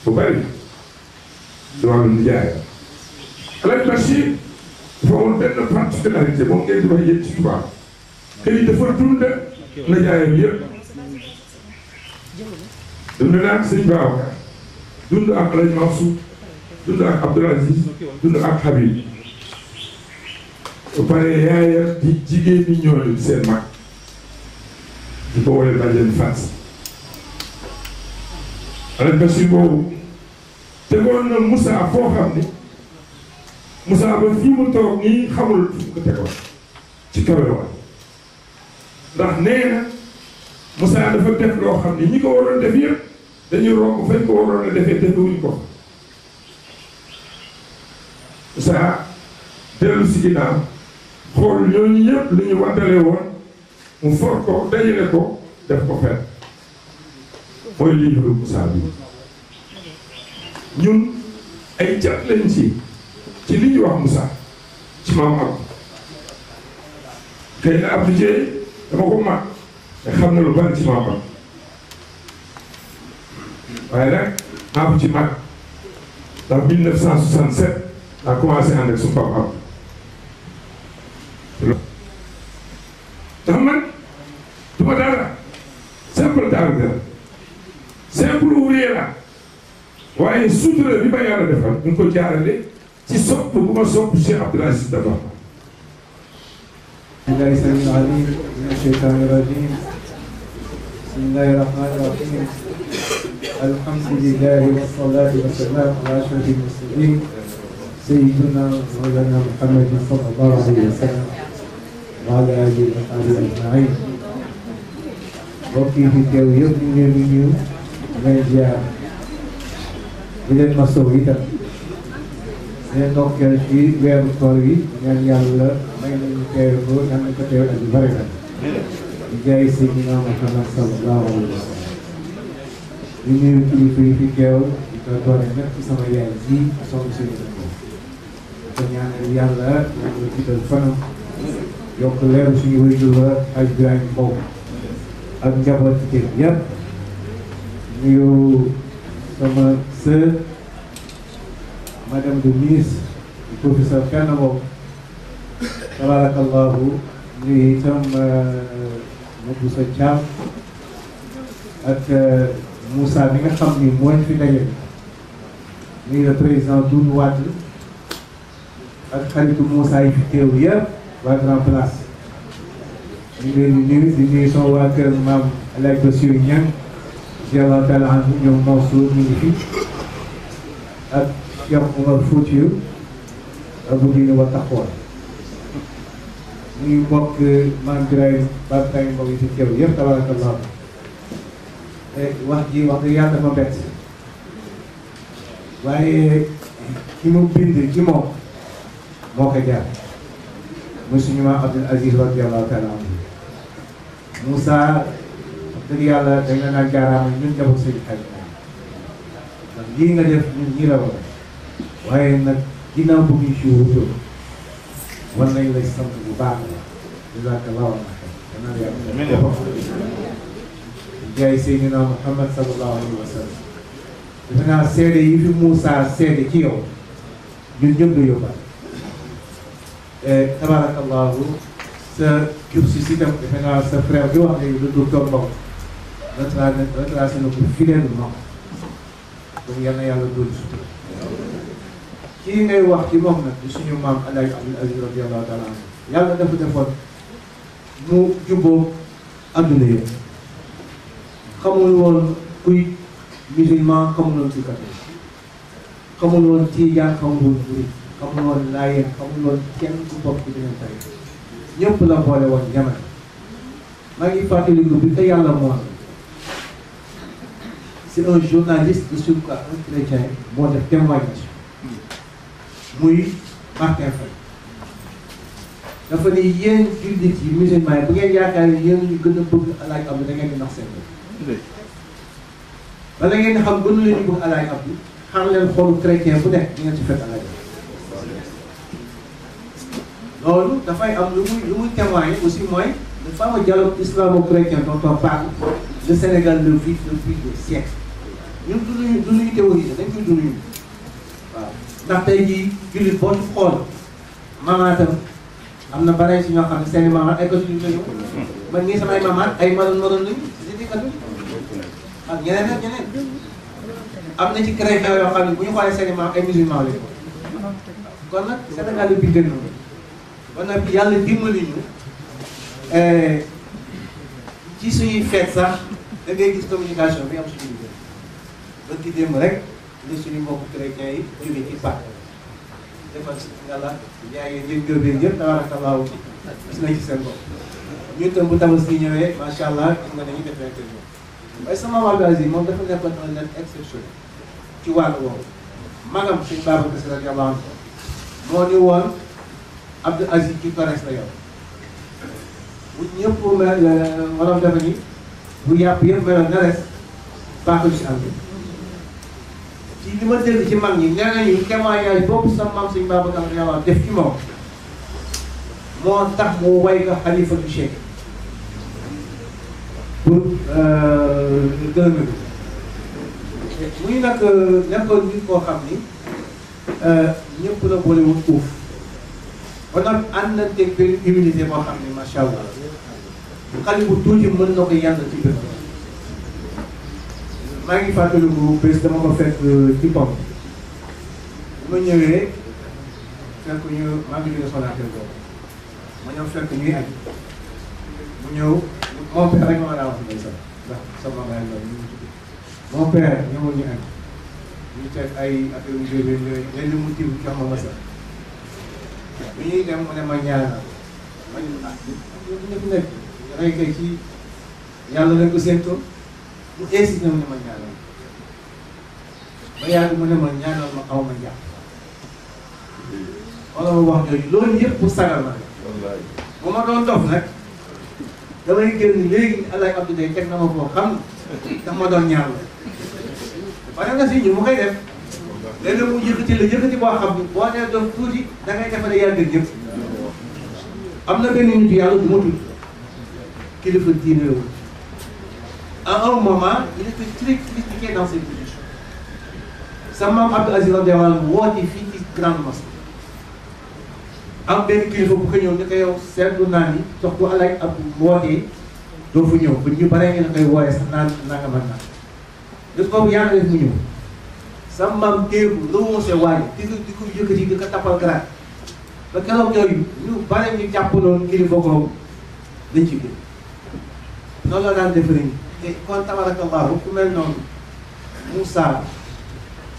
bu bari ci wàllu nijaay Alaaji Bachir dafa woon benn particularité moom ngeen di wax yéen ci tubaab kër yi dafa dund nijaayam yëpp dund na ak sëñ Babacar dund ak Alaaji Mansour dund ak Abdoul Aziz dund ak Habib ba pare yaayam di jigéen ñi ñooñu seen mag di ko woolee bàjjen Fass Alaaji Bachir boobu tegoon na Moussa foo xam ni Moussa ba fii mu toog nii xamul fu ko tegoon ci kawe waay ndax nee na Moussa dafa def loo xam ni ñi ko waroon def yëpp dañuy romb fañ ko waroon a defee defewuñ ko Moussa dellu si ginnaaw xool ñooñu ñëpp li ñu wantale woon mu for ko dajale ko def ko fenn mooy livre Moussa bi ñun ay jat lañ ci li ñuy wax Moussa ci maam am xëy na Abdou Dieye dama ko mag te xam na lu bari ci maam am waaye nag maa ko ci mag ndax 1967 laa commencé ànd ak su papa am ndax man du ma dara simple taalibe simple ouvrier la waaye sutura bi ma yàlla defal ñu ngi ko jaarale ci sopp bu ma sopp Cheikh Abdoul Aziz Dabakh. bismillahi samil alim min asheytaani rajim bismillahi rahmani rahim alhamdulillahi wassalatu wassalamu ala ashrafil mursalin sayyidina mawlana muhammadin sallallahu alayhi wa sallam wa ala alihi wa sahbihi ajmain mbokk yi fi teew yëpp ñu ngi leen di nuyu ngay ziar di leen masawu itam di leen ndokkeel ci weeru koor yi ñaan yàlla may nañu teew ko ñaan nañu ko teew ak yu bëri la di jaay Seydina Muhammad sallallahu alayhi wa sallam di nuyu kilifa yi fi teew di ko doone nag ci sama yaay ji soxna Seydina di ko ñaanal yàlla yàlla jiital fanam yokk leeru suñu wéyjur la ak Ibrahima Mbow ak njaboot ci kër yëpp nuyu sama sœur madame de ministre professeur Kane Mbow tabarakallahu nuyu itam Maboussa Thiam ak Moussa mi nga xam ni mooñ fi daje nuyu le président Doudou Wade ak xaritu Moussa yi fi teew yëpp waa Grand Place ñu ngi leen di nuyu sama waa kër maam El Hadj Bassirou Niang radiyallahu taala anhu ñoom Mansour ñu ngi fi ak Cheikh Oumar Foutiyou Abou Dine wa Taqwa ñu mbokk maam Birahim Babtaye mbokk yi fi teew yëpp tabarakallah wax ji wax dëgg yàlla dafa bett waaye ki mu bind ci moom moo ko jaar muy suñu maam Abdoul Aziz radiyallahu taala anhu Moussa dëgg yàlla dañ la naan jaaraama ñun njaboot seen xel ndax lii nga def ñun ñii la war waaye nag ginnaaw bu ñu si wutul war nañ la sant bu baax la jazakallahu xayran jaay Seydina Muhammad sallallahu alayhi wa sallam defe naa seede yi fi Moussa seede ci yow ñun ñëpp la yóbbaale tabarakallahu sa cursus si itam defe naa sa frère bi wax léegi le docteur Mbow retracé na ko fidèlement donc yal na yàlla doon sutura kii ngay wax ci moom nag di suñu maam El Hadj Abdoul Aziz radiyallahu taala anhu yàlla dafa defoon mu jubboo adduna yëpp xamul woon kuy musulman xamul woon kuy catholique xamul woon tijaan xamul woon murid xamul woon laayeen xamul woon kenn ku bokk ci beneen tariix ñëpp la boole woon jamono maa ngi fàttaliku bi ko yàlla moom c'est un journaliste de surcroît un chrétien moo def témoignage muy Martin Faye dafa ni yéen jullit yi musulman yi bu ngeen yaakaar ni yéen ñu gën a bëgg alaaj Abdou da ngeen di nax seen bopp bala ngeen di xam gënu leen ñu bëgg alaaj Abdou xam leen xoolu chrétien bu nekk di ngeen ci fekk alaaj Abdou loolu dafay am lu muy témoigner aussi mooy le fameux dialogue islamo-chrétien dont on parle le Sénégal le vit depuis des siècles ñun du luñu théoriser dañ koy dund ñun waaw ndax tey jii jullit boo ci xool mamaatam am na bare si ñoo xam ne seen i mamaat ay catholique lañu man nii samay mamaat ay maroon lañu si di catholique ak ñeneen ak ñeneen am na ci chrétien yoo xam ne bu ñu xoolee seen i maam ay musulman lañu kon nag Sénégal bi gën na kon nag yàlla dimbali ñu ci suñuy feet sax da ngay gis communication bi am suñu liggéey ba ci démb rek li suñu mbokku chrétiens yi jóge ci Pâques defal si yàlla jaay yéen jóobeen yëpp tabarakallahu gis nañ ci seen bopp ñun tam bu Tabaski ñëwee macha allah gis nga dañuy def rek waaye sama Abdou Aziz moom dafa nekkoon un exceptionnel ci wàllu woowu magam suñ Babacar Sy radiyallahu anhu moo ni woon Abdou Aziz ci Torres la yow bu ñëpp waroon defe ni bu yàpp yëpp meloon na res baaxul si am ci li ma dégg ci mag ñi nee nañu témoignage boobu sa maam suñ Babacar radiyallahu anhu def ci moom moo tax mu way ko xalifa du Cheikh pour 2000 muy nag nekkoon nit koo xam ni ñëpp la boole woon uuf ba nag ànd na teg benn humilité boo xam ni macha allah xale bu tuuti mën na ko yàlla ci bés maa ngi fàttaliku bés dama ko fekk ci pom bu ma ñëwee fekk ñu maa ngi jóge Sonatel boobu ma ñëw fekk ñuy añ mu ñëw mon père rek ma daa wax ngay sax ndax sama baay la ñu mon père ñëwoon ñu añ ñu teg ay affaire yu jógee yooyu lenn mu tiw jox ma masa bi ñuy dem mu ne ma ñaanal ma ñu nekk dangay kay ci yàlla lañ ko séentoo mu insisté mu ne ma ñaanal ba yàgg mu ne ma ñaanal ma xaw ma jàpp wala ma wax jooju loolu yëpp pour sagal ma bu ma doon dof nag damay génn léegi Alaaji Abdou Day teg na ma koo xam ndax ma doon ñaan la waaye nga si ñu mu koy def léegi mu yëkkati la yëkkati boo xam ni boo nee doon tuuti da ngay defa ne yàgg ñëpp am na benn nit yàlla bu ma tudd kilifa diine la woon à un moment il était très critiqué dans ses positions sa maam Abdou Aziz radiyallahu anhu woote fii ci grande mosquée am benn kilifa bu ko ñëw ni ko yow seetlu naa ni sox bu Alaaji ab wootee doo fa ñëw ba ñu bare ngeen koy wooyee sax naan nanga mën naa bés boobu yaa ngi def mu ñëw sa maam téeku rewoncé waaye di ko yëkkati di ko tappal garaat ba keroog yooyu ñu bare ñu jàppaloon kilifa boobu dañ ci gën noonu la daan defaree nii te kon tabarakallahu ku mel noonu Moussa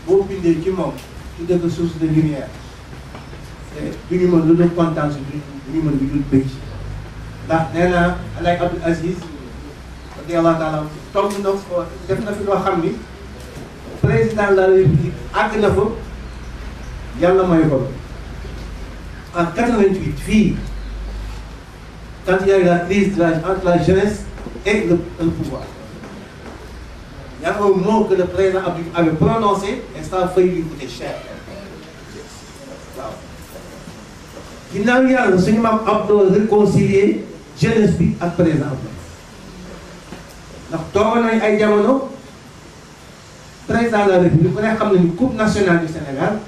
boo bindee ci moom ci dëkk source de lumière du ñu mën lu dul kontaan si du ñu mën lu dul bëgg ndax nee naa Alaaji Abdou Aziz radiyallahu taala toog na def na fi loo xam ni président de la république àgg na fa yàlla may ko en 88 fii quand il y a eu la crise entre la jeunesse et le pouvoir il y a un mot que le président Abdou avait prononcé et ça a failli lui coûter cher waaw ginnaaw yàlla suñu maam Abdou réconcilier jeunesse bi ak président Abdou ndax toogoon nañu ay jamono président de la république ku ne xam nañu coupe nationale du Sénégal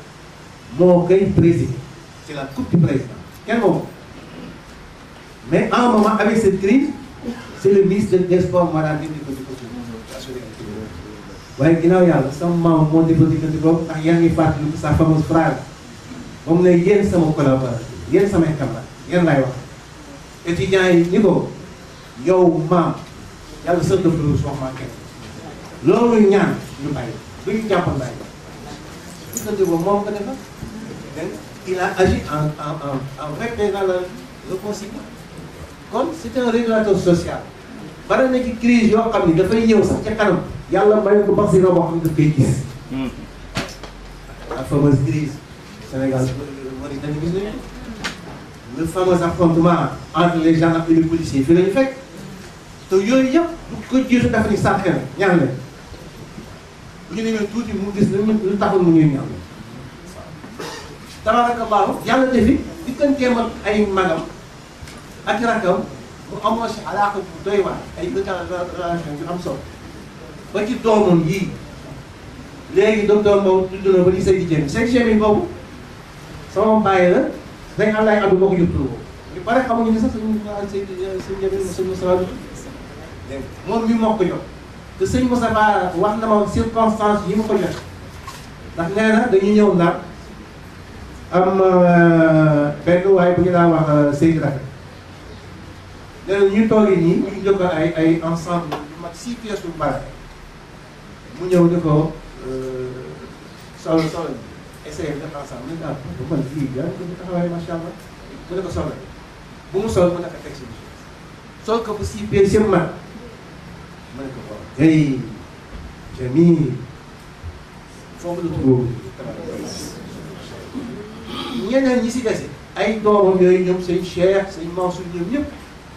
moo koy présider c'est la coupe du président kenn moom mais à un moment avec cette crise c'est le ministre des sports moo daan indi ko di ko assuré waaye ginnaaw yàlla sama maam moo defal diggante boobu ndax yaa ngi fàttali sa fameuse phrase moom ne yéen sama collaborateur yéen samay camarades yéen laay wax étudiants yi ni ko yow maam yàlla sër daf lu wax maa kenn loolu ñaan ñu bàyyi du ñu jàppal bàyyi diggante boobu moom ko defa il a agi en vrai président la réconciliation kon c'est un régulateur social bari na ci crise yoo xam ni dafay ñëw sax ca kanam yàlla may ko bax si na boo xam ne daf koy gis la fameuse crise Sénégal wari dañu gis nañu le fameux affrontement entre les gendarmes et les policiers fii la ñu fekk te yooyu yëpp du ko jiitu dafa ni sàrxe na ñaan leen bu ñu demee tuuti mu gis lu taxul mu ñuy ñaan tabarakallahu yàlla defi digganteem ak ay magam ak rakam mu amoo si alaaka bu doy waar ay relation yu am solo ba ci doomam yii léegi docteur Mbow tudd na ba di Seydi Djemil Seydi Djemil boobu sama bàyyi la dañ am lay addu moo ko yóbbu ñu bare xamuñu ni sax suñu Seydi Djemil sëñ Moussa dégg moom mi moo ko jox te sëñ Moussa Ba wax na ma circonstance yi ma ko jox ndax nee na dañuy ñëw Ndar am benn waaye bu ñu daan wax Seydi Rafet nee na ñu toogee nii ñu ngi jokkoon ay ensemble yu mat 6 pièces yu bare mu ñëw ni ko solo essayé def ensemble nañ daal ba man fii yaa ngi ko taxawaay macha allah mu ne ko solo bu mu sol mu nekk teg si sol ko bu 6 pièces yëpp mat mu ne ko waaw hey Jamil foofu la tudd ñeneen ñi si dese ay doomam yooyu ñoom sëñ Cheikh sëñ Mansour ñoom ñëpp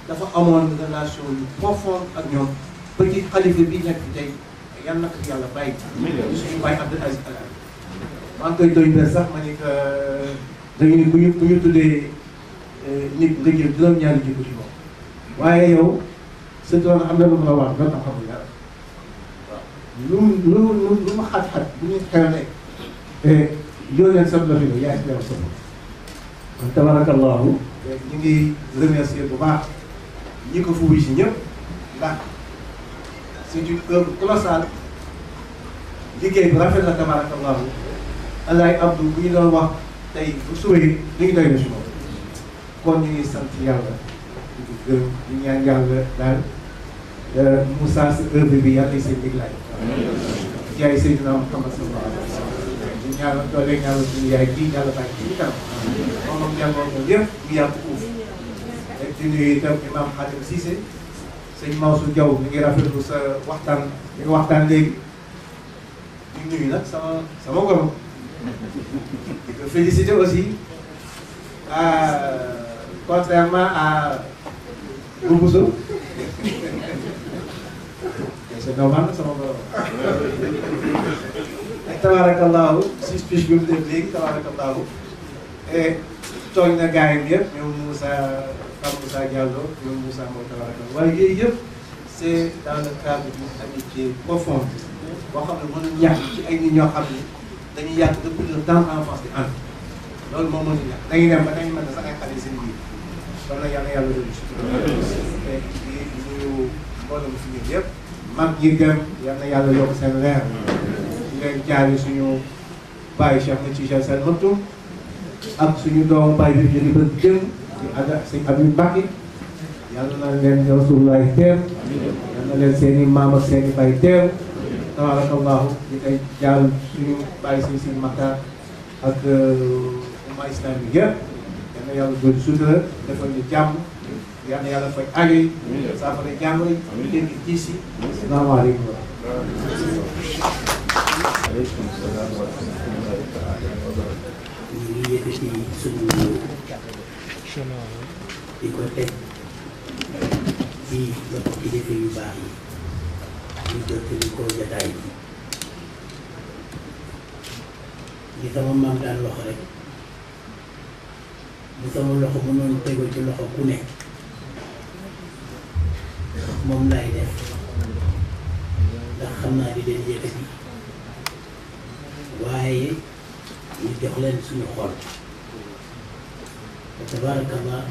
dafa amoon relation yu profonde ak ñoom ba ci xalifa bi nekk tey yal na ko yàlla bàyyi. amiin suñu bàyyi Abdou Aziz Al Amine maa ngi koy doy na sax ma ne que dañuy bu ñu tuddee nit nga jël juróom-ñaari jikko ci moom waaye yow sa doon am na lu ma la wax nga tax xamul dara waaw lu ma xat-xat bu ñu xewlee yónneel sa loxo yi yaa ngi lay wax sa bopp kon tabarakallahu ñu ngi remercier bu baax ñi ko fu wuy si ñëpp ndax c'est une œuvre colossale liggéey bu rafet la tabarakallahu Alaay Abdou bu ñu doon wax tey bu suba yi li ngi doy na si moom kon ñu ngi sant yàlla di gërëm di ñaan yàlla daal Moussa sa œuvre bi yàlla seen diglaay jaay Seydina Muhammad sallallahu alayhi wa sallam di ñaanal doole ñaanal suñu yaay bii yàlla bàyyi ci kanam moom ak njàngoon ko yëpp ñu yàgg uuf rek di nuyu itam imam Khadim Cissé sëñ Mansour Diaw mi ngi rafetlu sa waxtaan li nga waxtaan léegi di nuyu nag sama goro di ko féliciter aussi contrairement à Boubousso c'est normal sama goro ak tabarakallahu si speech bi mu def léegi tabarakallahu tooñ na gars yi yëpp ñoom Pape Moussa Diallo ñoom Moussa Mbow tabarakallahu waaye yooyu yëpp c'est dans le cadre d'une amitié profonde boo xam ne mënuñ ñàkk ci ay nit ñoo xam ne dañuy yàgg depuis le temps enfance di ànd loolu moom mënuñ ñàkk dañuy dem ba dañuy mën a sax ay xale seen biir kon nag yàlla yàlla doon si te di nuyu mboolem fi ñun yëpp mag ñi dem yal na yàlla yokk seen leer di leen jaari suñu bàyyi Cheikh na ci seen mëntum ak suñu doomu bàyyi bi ñu ba jëm di ada sëñ Abdou Mbacke yàlla na leen Rasulullaay teew yal na leen seen i maam ak seen i bàyyi teew tabarakallahu di koy jaal suñu bàyyi si Maktar ak umma islam bi yëpp yal na yàlla doon sutura defal ñu jàmm yal na yàlla faj aajo yi saafara jàngoro yi dégg gis yi asalaamaaleykum wa aleykum salaam wa rahmatullahi taala wa barakatuh. ñu ngi yëkkati suñu di ko teg ci loxo kilifa yu baax yi ñu jottali ko jataay bi li sama maam daan wax rek bu sama loxo mënoon tegu ci loxo ku ne moom laay def ndax xam naa di leen yëkkati waaye ñu jox leen suñu xol te tabarakallah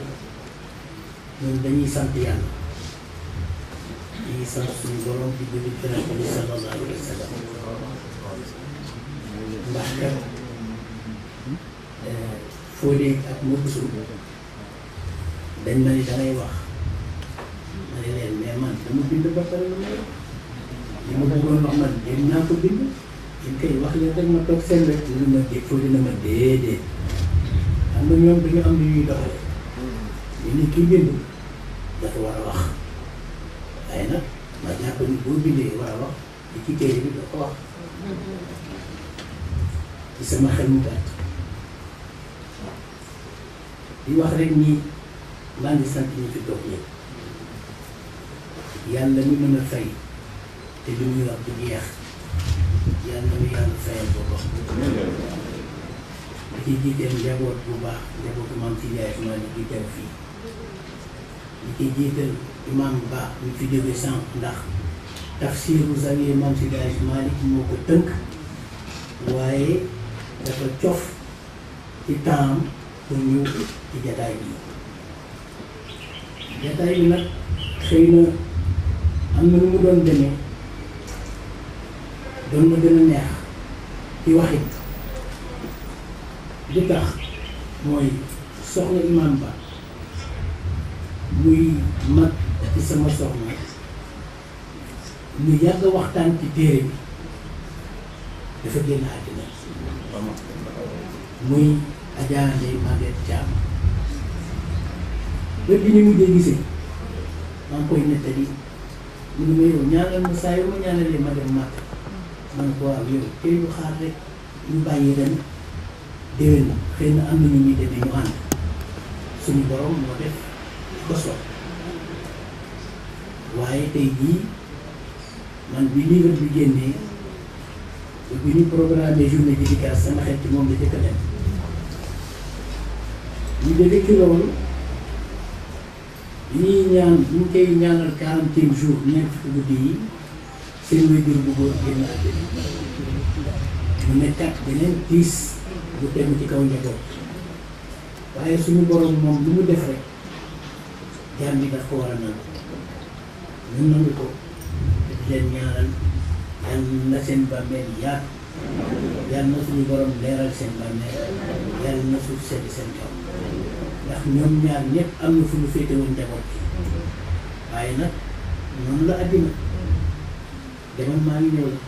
ñun dañuy sant yàlla dañuy sant suñu borom di julli ci Rasul bi sallallahu alayhi wa sallam ndax kat Fodé ak Moussa dañ ma ni dangay wax ma ne leen mais man dama bind ba pare lu may li ma bëggoon wax man dégg naa ko bind ñu koy wax leen rek ma toog seen rek lu ma dégg Fodé na ma déedéet xam nga ñoom dañu am lu ñuy doxale ñu ni kii bind dafa war a wax waaye nag ma jàpp ni boo bindee war a wax li ci téere bi dafa wax ci sama xel mu gàtt di wax rek nii maa ngi sant ñi fi toog ñëpp yàlla mi mën a fay te li muy wax du jeex yàlla mi yàlla fayal boppam di ci jiiteel njaboot bu baax njabootu maam si yaay maa ngi ci teew fii di ci jiital imaam bu baax ñu fi jóge sànq ndax tafsiru zawiya maam si yaay Maalik moo ko tënk waaye dafa cof ci temps pour ñëw ci jataay bi jataay bi nag xëy na am na nu mu doon demee doon na gën a neex ci waxit li tax mooy soxna imam ba muy mag ci sama soxna ñu yàgg waxtaan ci téere bi dafa génn àddina muy Adja Ndeye Maguette Thiam ba bi ñu mujjee gisee maa ngi koy nettali mu ngi ma yow ñaanal ma saa yoo ma ñaanalee ma dem màkk man ko waaw yow tey ñu xaar rek ñu bàyyi ren déwén na xëy na am na ñu ñuy demee ñu ànd suñu borom moo def ko soog waaye tey jii man bi livre bi génnee bi ñu programmé journée dédicace sama xel ci moom la jëkk a dem ñu jóge ci loolu ñuy ñaan ñu koy ñaanal 40e jour ñeent fukki guddi yi seen waajur bu góor génn àddina mu nekkat beneen tiis bu tegu ci kaw njaboot waaye suñu borom moom lu mu def rek jaam bi daf ko war a nangu ñu nangu ko te di leen ñaanal yàlla na seen bàmmeel yaatu yàlla na suñu borom leeral seen bàmmeel yàlla na suuf sedd seen kaw ndax ñoom ñaar ñëpp am na fu ñu féete woon njaboot bi waaye nag noonu la àddina demal maa ngi ñëw la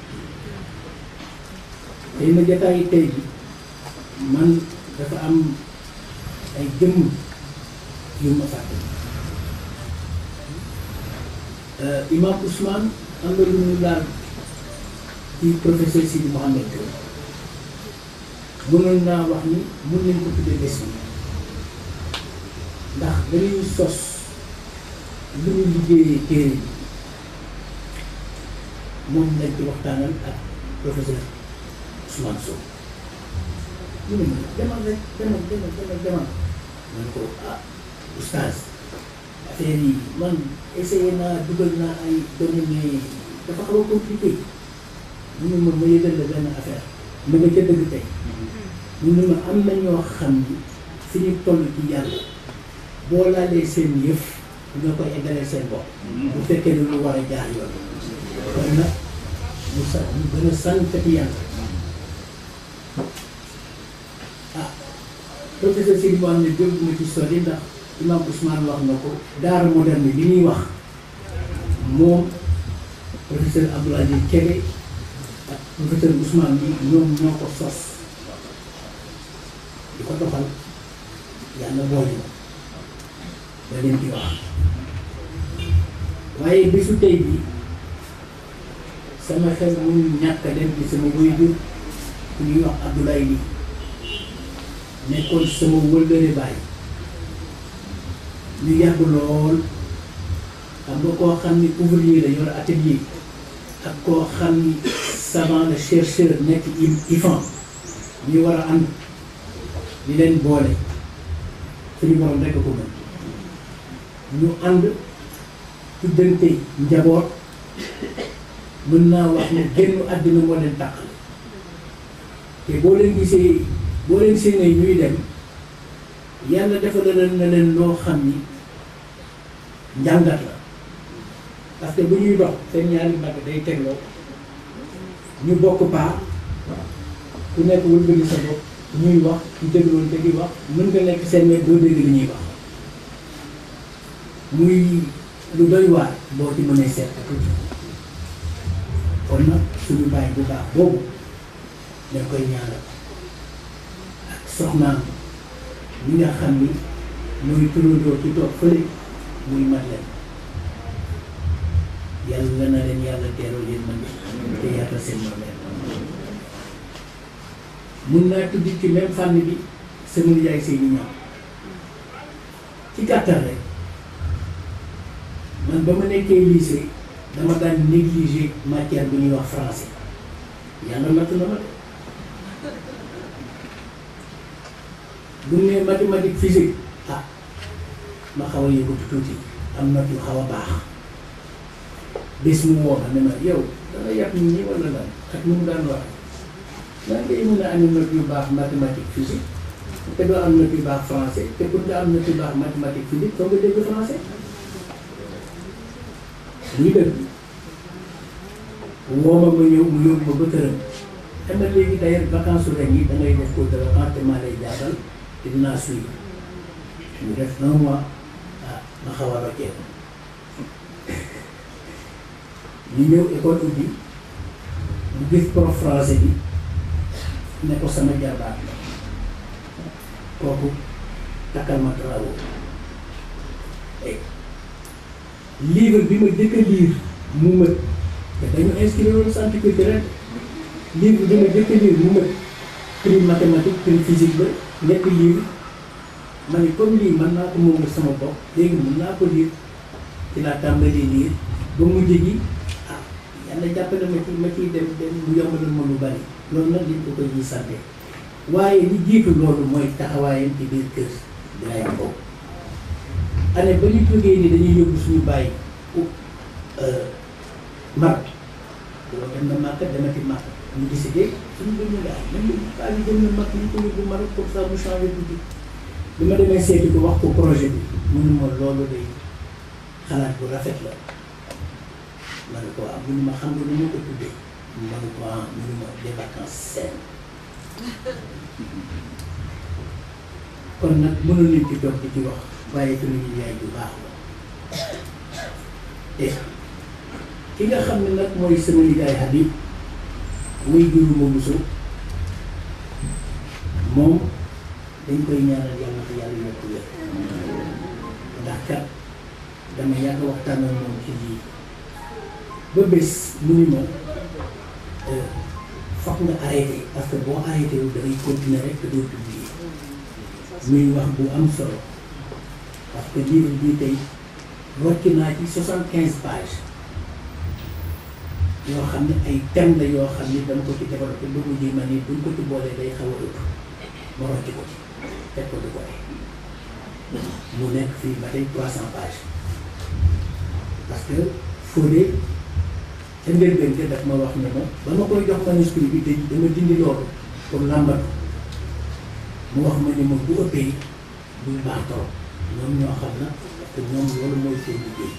tey na jataayi tey bi man dafa am ay jëmm yu ma fàtte Imam Ousmane am na lu mu laal ci professeur Sidi Mohamed mënoon naa wax ni mën nañ ko tuddee bés bi ndax dañuy sos lu ñu liggéeyee téere bi moom lañ ci waxtaanal ak professeur Ousmane Sow ñu ne ma demal rek demal man ko oustaz affaire yi man essayé naa dugal naa ay données mais dafa xaw a compliqué mu ne ma yëgal la benn affaire ma nga ca dëgg tey mu ne ma am na ñoo xam ni fi ñu toll ci yàlla boo laalee seen yëf nga koy eggalee seen bopp bu fekkee ne lu war a jaar yoon kon nag mu gën a sànkati yàlla professeur Sidi moo am ne jóg na ci sori ndax Imam Ousmane wax na ko daara moderne bi ñuy wax moom professeur Abdoul Aziz Kébé ak professeur Ousmane bi ñoom ñoo ko sos di ko doxal yàlla boole ba leen di wax waaye bésu tey bi sama xel mu ñàkk a dem ci sama waajur ku ñuy wax Abdoulaye Ly nekkoon sama wëllëre baay ñu yàgg lool xam nga koo xam ni ouvrier la yor atelier ak koo xam ni savant la chercheur nekk IFAN ñu war a ànd di leen boole suñu borom rekk ko mën ñu ànd tuddante njaboot mën naa wax ne génn àddina moo leen tàqale te boo leen gisee boo leen séenee ñuy dem yàlla defal na leen loo xam ni njàngat la parce que bu ñuy dox seen ñaari mbagg day tegloo ñu bokk paa ku nekk wëlbali sa bopp ñuy wax ñu dégloon te di wax mën nga nekk seen wet doo dégg li ñuy wax muy lu doy waar boo ci mënee seet tuuti kon nag suñu bàyyi bu baax boobu dañ koy ñaanal ak soxnaam ñi nga xam ni muy turandoo ci toog fële muy mat leen yàlla na leen yàlla teeroo leen man te yaatal seen mameel mun naa tudd ci même fànn bi sama nijaay Seydou Niang ci gàttal rek man ba ma nekkee lycée dama daan négliger matière bu ñuy wax français yàlla natt na ma de bu ñu nee mathématique physique ma xaw a yëngatu tuuti am na yu xaw a baax bés mu woo ma ne ma yow da nga yàq nit ñi wala lan ak nu mu daan wax nan ngay mën a amee note yu baax mathématique physique te doo am note yu baax français te pour nga am note yu baax mathématique physique soo nga dégg français luy dëgg woo ma ñëw mu yóbbu ma ba këram dama léegi d'ailleurs vacances ren yi da ngay def cours de vacances te maa lay jaagal te dinaa suivre ñu def 1 mois ma xaw a rocceeku ñu ñëw école ubbi mu gis prof français bi ne ko sama jarbaat la kooku takkal ma travaux livre bi ma jëkk a lire mu mët te dañu inscrire woon centre culturel livre bi ma jëkk a lire mu mët prix mathématique prix physique ba ñetti livre ma ne comme lii mën naa ko moomal sama bopp léegi mën naa ko lire ci laa tàmbali lire ba mujj gi yàlla jàppale ma ciy dem mu yombalal ma lu bari loolu nag liñ ko koy ñuy sante waaye li jiitu loolu mooy taxawaayam ci biir kër bi lay am boobu année ba ñu jógee ni dañuy yóbbu suñu bàyyi mag loolu dem na màkk demati màkk ñu décidé suñu gën a man baa ñu dem na mag ñu ko yóbbu Maroc comme ça mu changé tuuti bi ma demee seeti ko wax ko projet bi mënu ma loolu day xalaat bu rafet la ma ne ko am mënu ma xam nga nu ma ko tuddee ma ne ko mënu ma des vacances saines kon nag mënul nañ ci toog di ci wax waaye que ñu yaay bu baax la te ki nga xam ne nag mooy sama nijaay Habib muy juru ma musu moom dañ koy ñaanal yàlla na yàlla yokk wér ndax kat dama yàgg waxtaan ak moom ci lii ba bés mu ni ma foog nga arrêté parce que boo arrêté wu dangay continuer rek te doo publier muy wax bu am solo parce que livre bii tey rocc naa ci 75 pages yoo xam ne ay thèmes la yoo xam ne dama ko ci développé ba mu ji ma ni buñ ko ci boolee day xaw a ëpp ma rocc ko ci teg ko di ko mu nekk fii ba tey 300 pages parce que Fodé ca njëlbéen te daf ma wax ne ma ba ma koy jox manuscrit bi dama dindi loolu pour làmbatu mu wax ma ne ma bu ëppee buy baax trop ñoom ñoo xam na parce que ñoom loolu mooy seen liggéey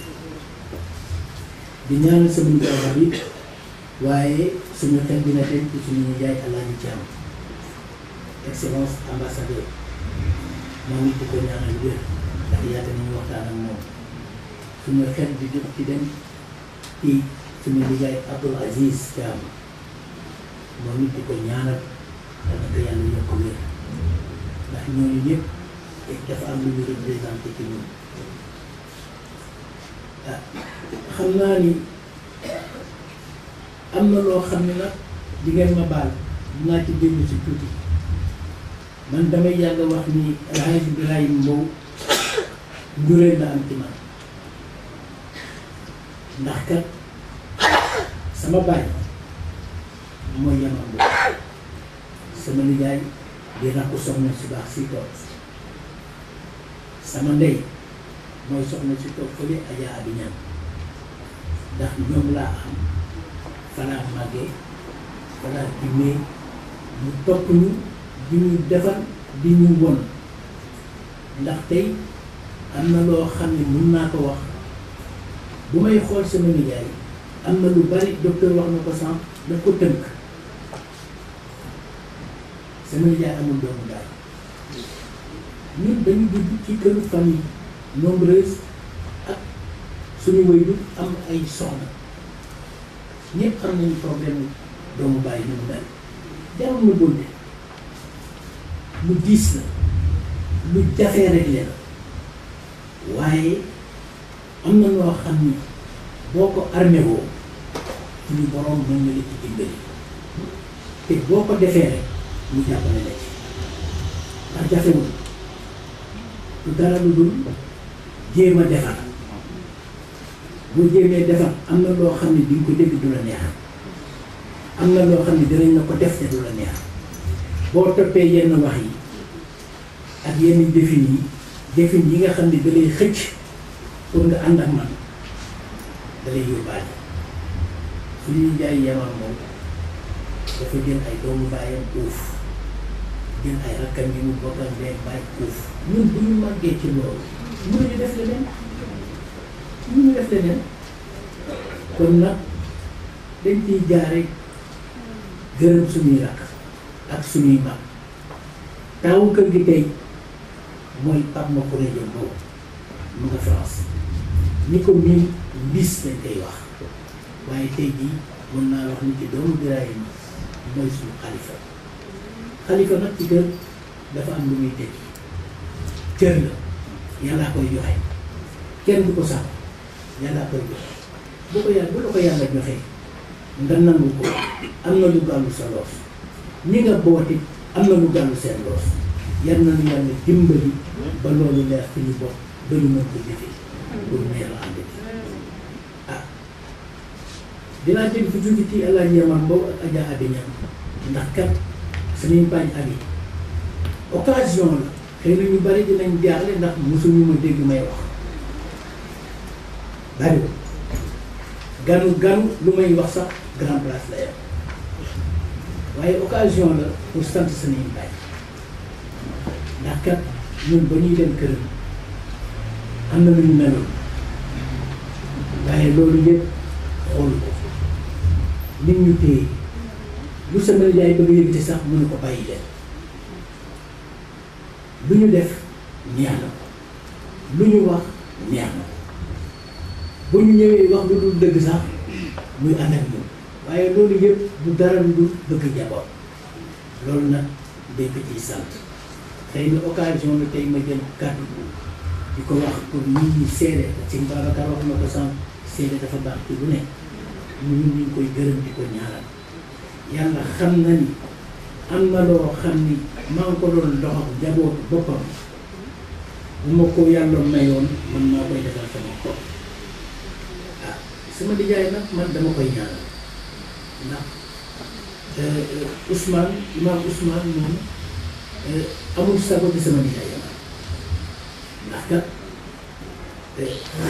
di ñaanal sama njaboot yi waaye suñu xel dina dem ci suñu yaay Alaaji Thiam excellence ambassadeur moom it di ko ñaanal wér ndax yàgg nañu waxtaan ak moom suñu xel di jóg ci dem ci suñu liggéey Abdoul Aziz Thiam moom it di ko ñaanal dana ko yàlla yokk wér ndax ñooñu ñëpp dafa am lu ñu représenté ci ñun xam naa ni am na loo xam ne nag di ngeen ma baal dinaa ci dellu si tuuti man damay yàgg wax ni El Hadj Ibrahima Mbow njureel la am ci man ndax kat sama baay mooy Yaman Mbow sama nijaay di rakku soxna si baax si toog sama ndey mooy soxna si toog fële Adja Abi Ñaan ndax ñoom laa am falaa màggee falaa dimmee ñu topp ñu di ñu defar di ñu won ndax tey am na loo xam ne mën naa ko wax bu may xool sama nijaay am na lu bari docteur wax na ko sànq daf ko tënk sama nijaay amul doomu daal ñun dañu dugg ci këru famille nombreuse ak suñu waajur am ay soxna ñëpp am nañu problème doomu bàyyi ni mu dal jarul na bonde lu diis la lu jafee réglé la waaye am na loo xam ni boo ko armé woo suñu borom mën na la ci dimbali te boo ko defee rek mu jàppale la ci ndax jafewul lu dara lu dul jéem a defar boo jéemee defar am na loo xam ne di nga ko dégg du la neex am na loo xam ne dinañ la ko def te du la neex boo toppee yenn wax yi ak yenn defin yi nga xam ne da lay xëcc pour nga ànd ak man da lay yóbbaale suñuy jaay Yaman moom dafa jël ay doomu baayam uuf jël ay rakkam yi mu bokkal ndey baay uuf ñun bu ñu màggee ci loolu mënuñu def leneen kon nag dañ ciy jaare gërëm suñuy rakk ak suñuy mag taawu kër gi tey mooy Pape Makouré Diop boobu mu nga France ni ko miin mbis lañ koy wax waaye tey jii mën naa wax ni ci doomu Birahim mooy suñu xalifa nag ci kër dafa am lu muy tekki cër la yàllaa koy joxe kenn du ko sàmm yàllaa koy joxe bu la ko yàlla joxee nga nangu ko am na lu gàllu sa loos ñi nga booti am na lu gàllu seen loos yar na nu yàlla dimbali ba loolu leer fi ñu bopp ba ñu mën ko jëfee pour neex la ànd dinaa jël fi tuuti ci El Hadj Yamar Mbow ak Adja Abi Niang ndax kat suñuy bañ abi occasion la xëy na ñu bari dinañ jaaxle ndax mosuñu ma dégg may wax bari ganu lu may wax sax grand place la yam waaye occasion la pour sant suñuy bañ ndax kat ñun ba ñuy dem këram am na lu ñu meloon waaye loolu yëpp xool ko nit ñu téye lu sama jaay bëgg yëngati sax mënu ko bàyyi leen lu ñu def neex na ko lu ñu wax neex na ko bu ñu ñëwee wax lu dul dëgg sax muy ànd ak ñun waaye loolu yëpp du dara lu dul bëgg jaboot loolu nag dañ ko ciy sant xëy na occasion la tey ma jël kàddu di ko wax pour nit ñi seede ci Babacar wax na ko sànq seede dafa baax ci lu ne ñun ñu ngi koy gërëm di ko ñaanal yàlla xam na ni am na loo xam ni maa ngi ko doon dox ak njabootu boppam bu ma ko yàlla mayoon man maa koy defal sama bopp ah sama nijaay nag man dama koy ñaanal ndax Ousmane Imam Ousmane moom amul sago ci sama nijaay ndax kat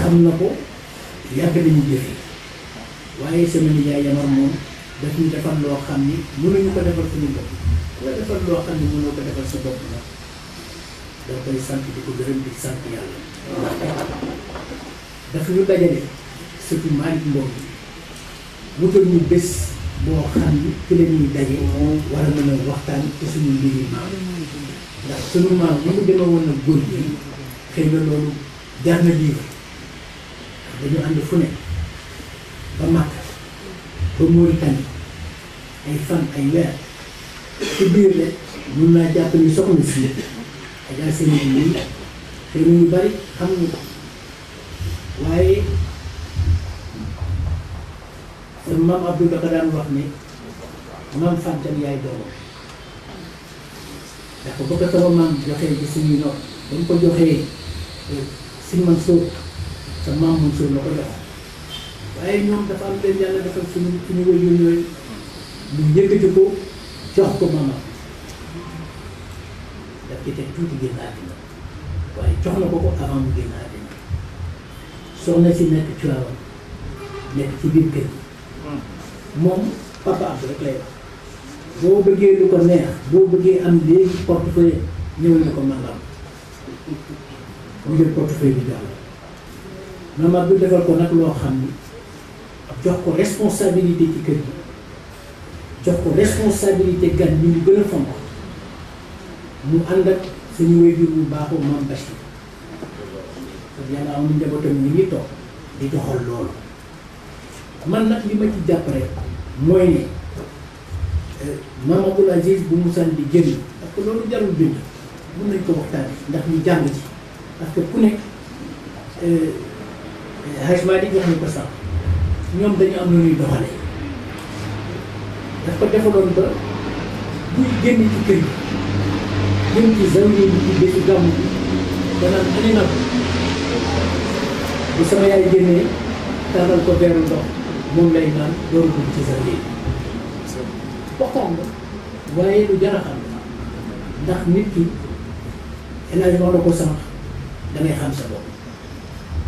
xam na ko yàgg nañu jëfee waaye sama nijaay Yamar moom daf ñu defal loo xam ni mënuñu ko defal suñu bopp wala defal loo xam ni mënoo ko defal sa bopp nag da koy sant di ko gërëm di sant yàlla ndax daf ñu dajale surtout Malick Mbow wutal ñu bés boo xam ni ci la ñuy daje war a mën a waxtaan ci suñu mbiri maam ndax suñu maam ni mu demee woon nag góor gi xëy na loolu jar na livre dañu ànd fu ne ba Makka ba Mauritanie ay fan ay weer ci biir rek mun naa jàpp ni soxna si Adja Sénégal yi xëy na ñu bari xamuñu ko waaye maam Abdou dafa daan wax ne maam Fantan yaay doomam ndax ba ko sama maam joxee ci suñuy nopp ba mu ko joxee si Mansour sa maam Mansour la ko jox waaye ñoom dafa am leen yàlla defal suñu wëy yooyu ñu yëkkati ko jox ko maamam daf ci teg tuuti génn àddina waaye jox na ko avant mu génn àddina soxna si nekk Tiwaawan nekk ci biir kër moom papa Abdou rek lay wax boo bëggee lu ko neex boo bëggee am léegi portefeuille ñëwal na ko mangam mu jël portefeuille bi jox la maam Abdou defal ko nag loo xam ni jox ko responsabilité ci kër gi jox ko responsabilité gan ñu ngi gën a fonk mu ànd ak suñu waajur bu baaxoo maam Bachir kon yàlla amul njabootam ñu ngi toog di doxal loolu man nag li ma ci jàpp rek mooy ne maam Abdoul Aziz bu musaan di génn parce que loolu jarul bind mun nañ ko waxtaane ndax ñu jàng ci parce que ku nekk Hajj Malick wax nañ ko sax ñoom dañu am lu ñuy doxale daf ko defaloon ba buy génn ci kër yi jëm ci zawiya bi ci bésu gàmmu bi danaan ane na ko bu sama yaay génnee tàllal ko veeru ndox moom lay naan dooru dugg ci zawiya bi waxtaan la waaye lu jar a xam ndax nit ki élage wax na ko sànq da ngay xam sa bopp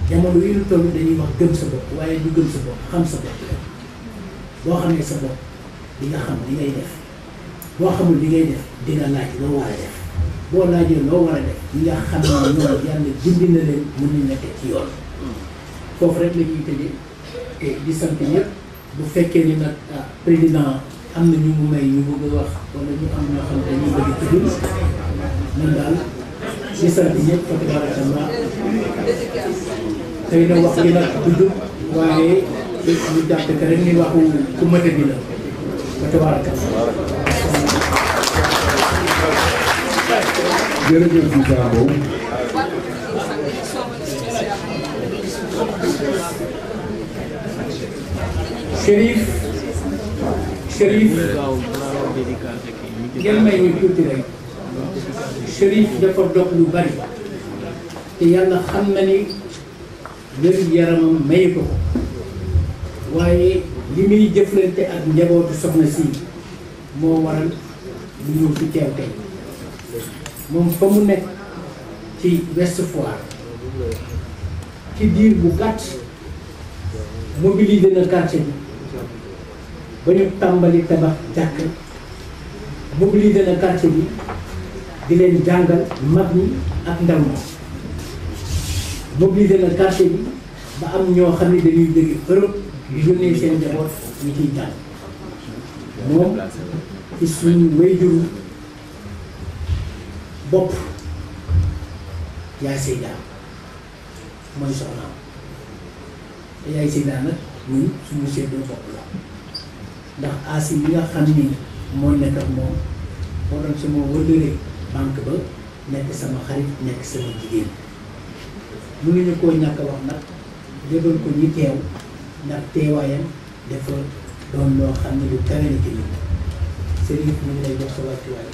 jamono yi ñu toll dañuy wax gëm sa bopp waaye du gëm sa bopp xam sa bopp boo xamee sa bopp di nga xam li ngay def boo xamul li ngay def di nga laaj loo war a def boo laajee loo war a def di nga xam ne ñoom yàlla jindi na leen mën nañ la teg ci yoon foofu rek la ñuy tëjee te di sant ñëpp bu fekkee ni nag président am na ñu mu may ñu bëgg a wax wala ñu am ñoo xam ne dañuy bëgg a tudd man daal di sant ñëpp fa tabarakallah xëy na wax gi nag dudd waaye ñu jàpp que rek ni waxu ku mëte bi la fa tabarakallah. jërëjëf si Dabo. Chérif ngeen may ñu tuuti rek Chérif dafa dog lu bari te yàlla xam na ni wér yaramam may ko waaye li muy jëflante ak njabootu soxna si moo waral lu ñëw fi teew tey moom fa mu nekk ci Ouest Foire ci diir bu gàtt mobilisé na quartier bi ba ñu tàmbali tabax jàkk mobilisé na quartier bi di leen jàngal mag ñi ak ndaw ñi mobilisé na quartier bi ba am ñoo xam ne dañuy jóge Europe di yónnee seen njaboot ñu ciy jàng moom ci suñu wéyjuru bopp yaay Seyda mooy soxnaam te yaay Seyda nag ñun suñu seddoo bopp la ndax asi yi nga xam ni moo nekk ak moom moo doon sama wëllëre banque ba nekk sama xarit nekk sama jigéen mënuñu koo ñàkk wax nag yëgal ko ñi teew ndax teewaayam dafa doon loo xam ne lu kawe na ci ñun Serigne ñu ngi lay jox sa wàccuwaay